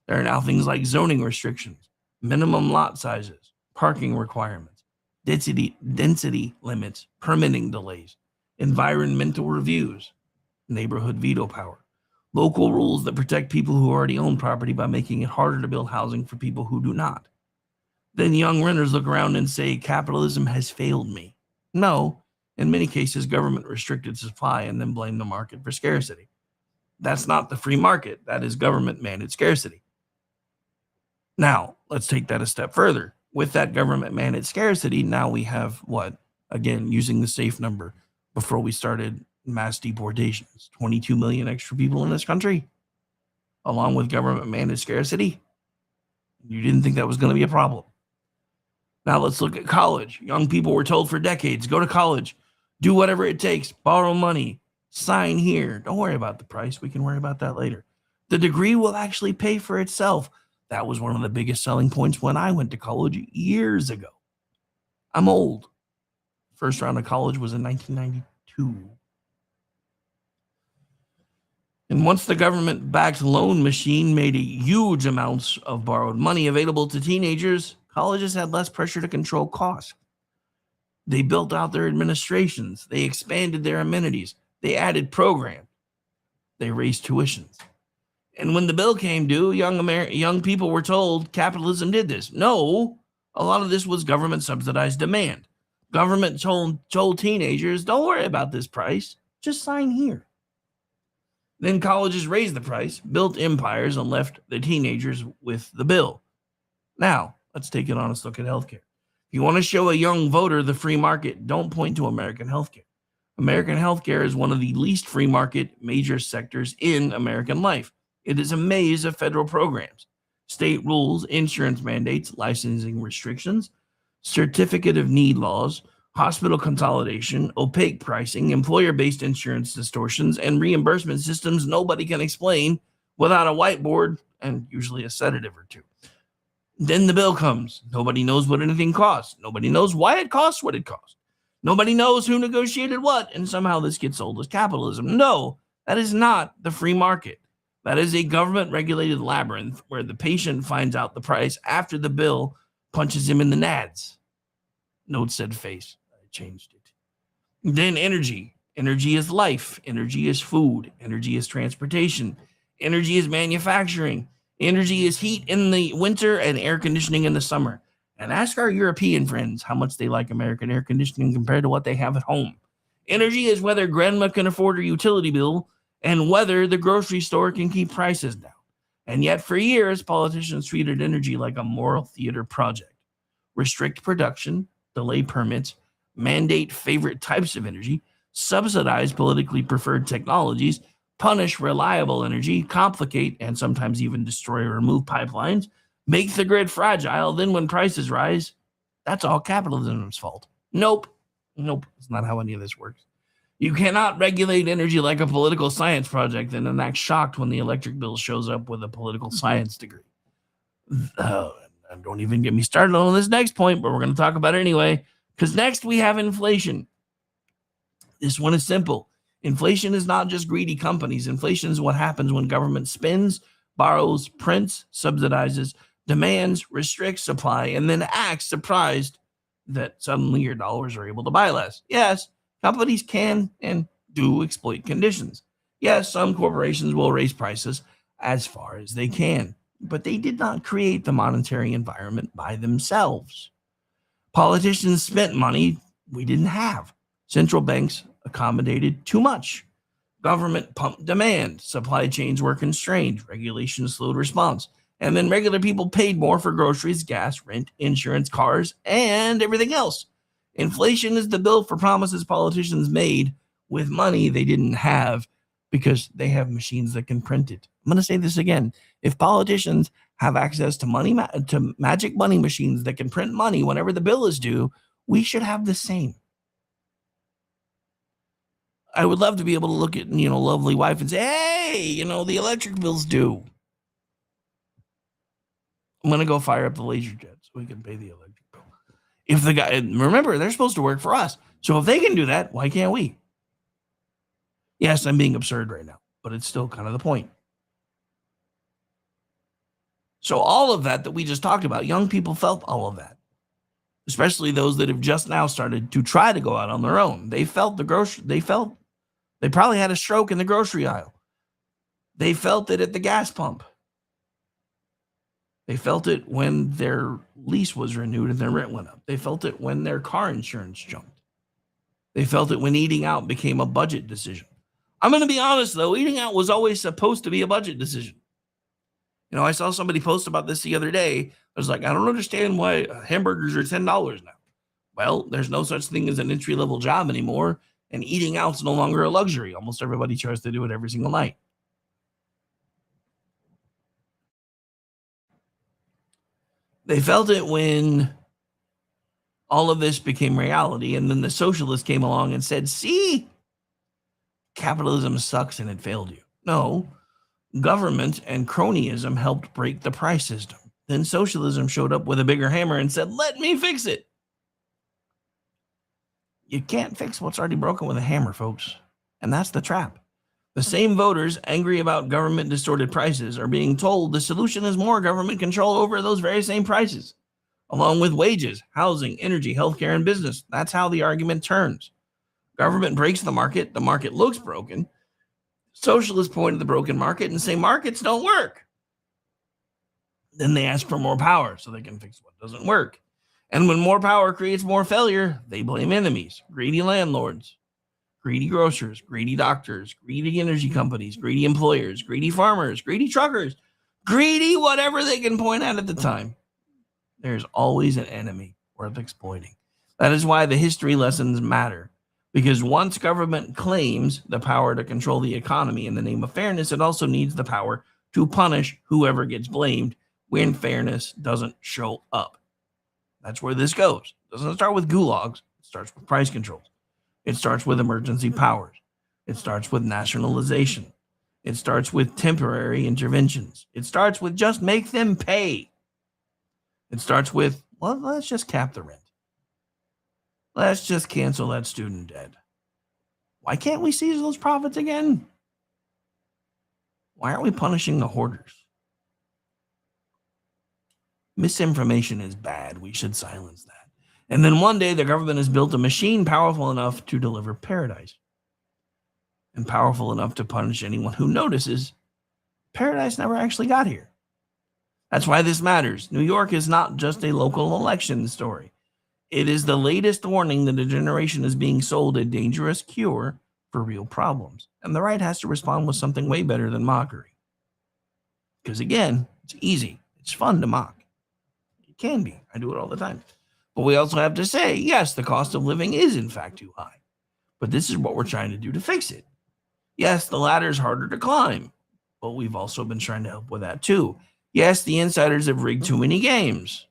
There are now things like zoning restrictions, minimum lot sizes, parking requirements, density limits, permitting delays, environmental reviews, neighborhood veto power. Local rules that protect people who already own property by making it harder to build housing for people who do not. Then young renters look around and say, capitalism has failed me. No, in many cases, government restricted supply and then blame the market for scarcity. That's not the free market. That is government-mandated scarcity. Now, let's take that a step further. With that government-mandated scarcity, now we have what? Again, using the safe number before we started mass deportations. 22 million extra people in this country, along with government-mandated scarcity. You didn't think that was going to be a problem. Now let's look at college. Young people were told for decades, go to college, do whatever it takes, borrow money, sign here. Don't worry about the price. We can worry about that later. The degree will actually pay for itself. That was one of the biggest selling points when I went to college years ago. I'm old. First round of college was in 1992. And once the government-backed loan machine made huge amounts of borrowed money available to teenagers, colleges had less pressure to control costs. They built out their administrations. They expanded their amenities. They added programs. They raised tuitions. And when the bill came due, young people were told capitalism did this. No, a lot of this was government-subsidized demand. Government told teenagers, don't worry about this price. Just sign here. Then colleges raised the price, built empires, and left the teenagers with the bill. Now, let's take an honest look at healthcare. If you want to show a young voter the free market, don't point to American healthcare. American healthcare is one of the least free market major sectors in American life. It is a maze of federal programs, state rules, insurance mandates, licensing restrictions, certificate of need laws, hospital consolidation, opaque pricing, employer-based insurance distortions, and reimbursement systems nobody can explain without a whiteboard and usually a sedative or two. Then the bill comes. Nobody knows what anything costs. Nobody knows why it costs what it costs. Nobody knows who negotiated what, and somehow this gets sold as capitalism. No, that is not the free market. That is a government-regulated labyrinth where the patient finds out the price after the bill punches him in the nads. Note said face. I changed it. Then energy. Energy is life. Energy is food. Energy is transportation. Energy is manufacturing. Energy is heat in the winter and air conditioning in the summer. And ask our European friends how much they like American air conditioning compared to what they have at home. Energy is whether grandma can afford her utility bill and whether the grocery store can keep prices down. And yet for years, politicians treated energy like a moral theater project. Restrict production, delay permits, mandate favorite types of energy, subsidize politically preferred technologies, punish reliable energy, complicate and sometimes even destroy or remove pipelines, make the grid fragile. Then when prices rise, that's all capitalism's fault. Nope. It's not how any of this works. You cannot regulate energy like a political science project and then act shocked when the electric bill shows up with a political science degree. Don't even get me started on this next point, but we're going to talk about it anyway, because next we have inflation. This one is simple. Inflation is not just greedy companies. Inflation is what happens when government spends, borrows, prints, subsidizes, demands, restricts supply, and then acts surprised that suddenly your dollars are able to buy less. Yes, companies can and do exploit conditions. Yes, some corporations will raise prices as far as they can, but they did not create the monetary environment by themselves. Politicians spent money we didn't have. Central banks accommodated too much. Government pumped demand. Supply chains were constrained. Regulations slowed response. And then regular people paid more for groceries, gas, rent, insurance, cars, and everything else. Inflation is the bill for promises politicians made with money they didn't have because they have machines that can print it. I'm going to say this again. If politicians have access to money, to magic money machines that can print money whenever the bill is due, we should have the same. I would love to be able to look at, lovely wife and say, hey, the electric bill's due. I'm going to go fire up the laser jet so we can pay the electric bill. If the guy, remember, they're supposed to work for us. So if they can do that, why can't we? Yes, I'm being absurd right now, but it's still kind of the point. So all of that we just talked about, young people felt all of that, especially those that have just now started to try to go out on their own. They felt they probably had a stroke in the grocery aisle. They felt it at the gas pump. They felt it when their lease was renewed and their rent went up. They felt it when their car insurance jumped. They felt it when eating out became a budget decision. I'm going to be honest, though. Eating out was always supposed to be a budget decision. You know, I saw somebody post about this the other day. I was like, I don't understand why hamburgers are $10 now. Well, there's no such thing as an entry-level job anymore, and eating out's no longer a luxury. Almost everybody tries to do it every single night. They felt it when all of this became reality, and then the socialists came along and said, see, capitalism sucks and it failed you. No, government and cronyism helped break the price system. Then socialism showed up with a bigger hammer and said, let me fix it. You can't fix what's already broken with a hammer, folks. And that's the trap. The same voters angry about government distorted prices are being told the solution is more government control over those very same prices, along with wages, housing, energy, healthcare, and business. That's how the argument turns. Government breaks the market looks broken. Socialists point to the broken market and say markets don't work. Then they ask for more power so they can fix what doesn't work. And when more power creates more failure, they blame enemies, greedy landlords, greedy grocers, greedy doctors, greedy energy companies, greedy employers, greedy farmers, greedy truckers, greedy whatever they can point at the time. There's always an enemy worth exploiting. That is why the history lessons matter. Because once government claims the power to control the economy in the name of fairness, it also needs the power to punish whoever gets blamed when fairness doesn't show up. That's where this goes. It doesn't start with gulags. It starts with price controls. It starts with emergency powers. It starts with nationalization. It starts with temporary interventions. It starts with just make them pay. It starts with, well, let's just cap the rent. Let's just cancel that student debt. Why can't we seize those profits again? Why aren't we punishing the hoarders? Misinformation is bad. We should silence that. And then one day the government has built a machine powerful enough to deliver paradise and powerful enough to punish anyone who notices paradise never actually got here. That's why this matters. New York is not just a local election story. It is the latest warning that a generation is being sold a dangerous cure for real problems. And the right has to respond with something way better than mockery. Because again, it's easy. It's fun to mock. It can be. I do it all the time. But we also have to say, yes, the cost of living is in fact too high. But this is what we're trying to do to fix it. Yes, the ladder is harder to climb. But we've also been trying to help with that too. Yes, the insiders have rigged too many games.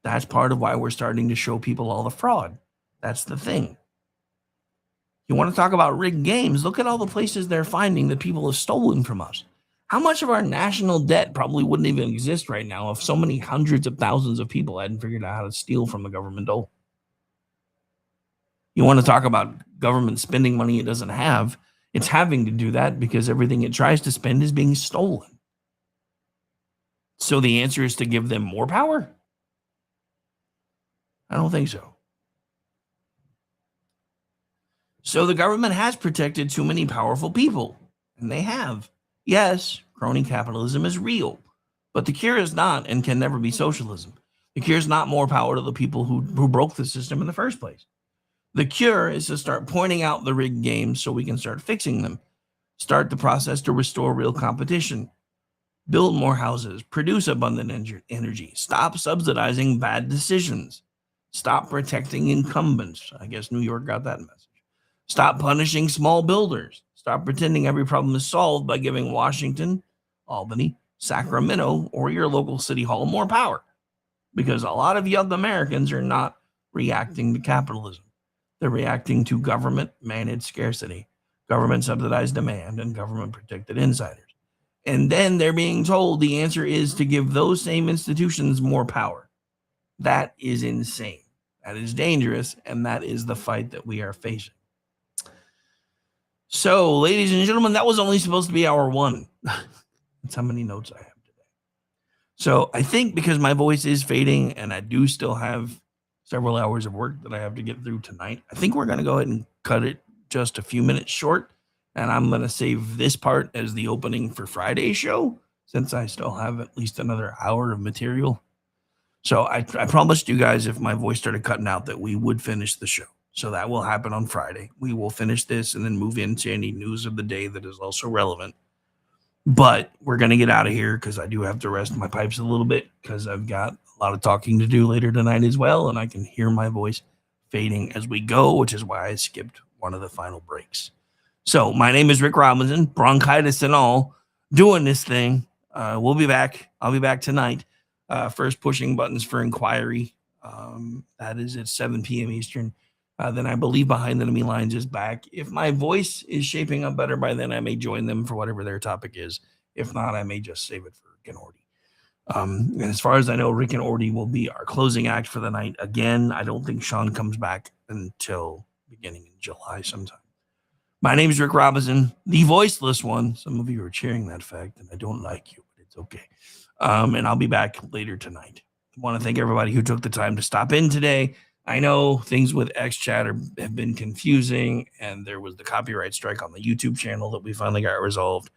That's part of why we're starting to show people all the fraud. That's the thing. You want to talk about rigged games? Look at all the places they're finding that people have stolen from us. How much of our national debt probably wouldn't even exist right now if so many hundreds of thousands of people hadn't figured out how to steal from the government dole? You want to talk about government spending money it doesn't have? It's having to do that because everything it tries to spend is being stolen. So the answer is to give them more power? I don't think so. So the government has protected too many powerful people, and they have. Yes, crony capitalism is real, but the cure is not and can never be socialism. The cure is not more power to the people who broke the system in the first place. The cure is to start pointing out the rigged games so we can start fixing them. Start the process to restore real competition. Build more houses. Produce abundant energy. Stop subsidizing bad decisions. Stop protecting incumbents. I guess New York got that message. Stop punishing small builders. Stop pretending every problem is solved by giving Washington, Albany, Sacramento, or your local city hall more power. Because a lot of young Americans are not reacting to capitalism. They're reacting to government-managed scarcity, government-subsidized demand, and government-protected insiders. And then they're being told the answer is to give those same institutions more power. That is insane. That is dangerous, and that is the fight that we are facing. So, ladies and gentlemen, that was only supposed to be hour one. That's how many notes I have today. So, I think because my voice is fading and I do still have several hours of work that I have to get through tonight, I think we're going to go ahead and cut it just a few minutes short. And I'm going to save this part as the opening for Friday's show, since I still have at least another hour of material. So I promised you guys, if my voice started cutting out, that we would finish the show. So that will happen on Friday. We will finish this and then move into any news of the day that is also relevant. But we're going to get out of here because I do have to rest my pipes a little bit because I've got a lot of talking to do later tonight as well. And I can hear my voice fading as we go, which is why I skipped one of the final breaks. So my name is Rick Robinson, bronchitis and all, doing this thing. We'll be back. I'll be back tonight. First pushing buttons for inquiry. That is at 7 p.m. Eastern. Then I believe Behind Enemy Lines is back. If my voice is shaping up better by then, I may join them for whatever their topic is. If not, I may just save it for Rick and Orty. And as far as I know, Rick and Orty will be our closing act for the night. Again, I don't think Sean comes back until beginning in July sometime. My name is Rick Robinson, the voiceless one. Some of you are cheering that fact, and I don't like you, but it's okay. And I'll be back later tonight. I want to thank everybody who took the time to stop in today. I know things with XChat have been confusing, and there was the copyright strike on the YouTube channel that we finally got resolved.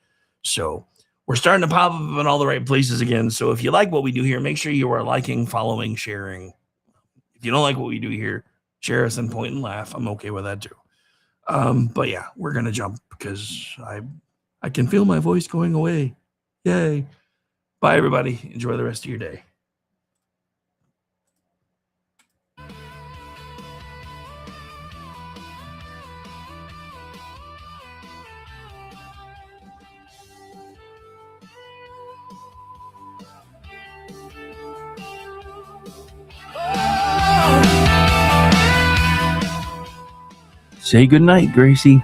So we're starting to pop up in all the right places again. So if you like what we do here, make sure you are liking, following, sharing. If you don't like what we do here, share us and point and laugh. I'm okay with that too. But yeah, we're going to jump because I can feel my voice going away. Yay. Bye, everybody. Enjoy the rest of your day. Say goodnight, Gracie.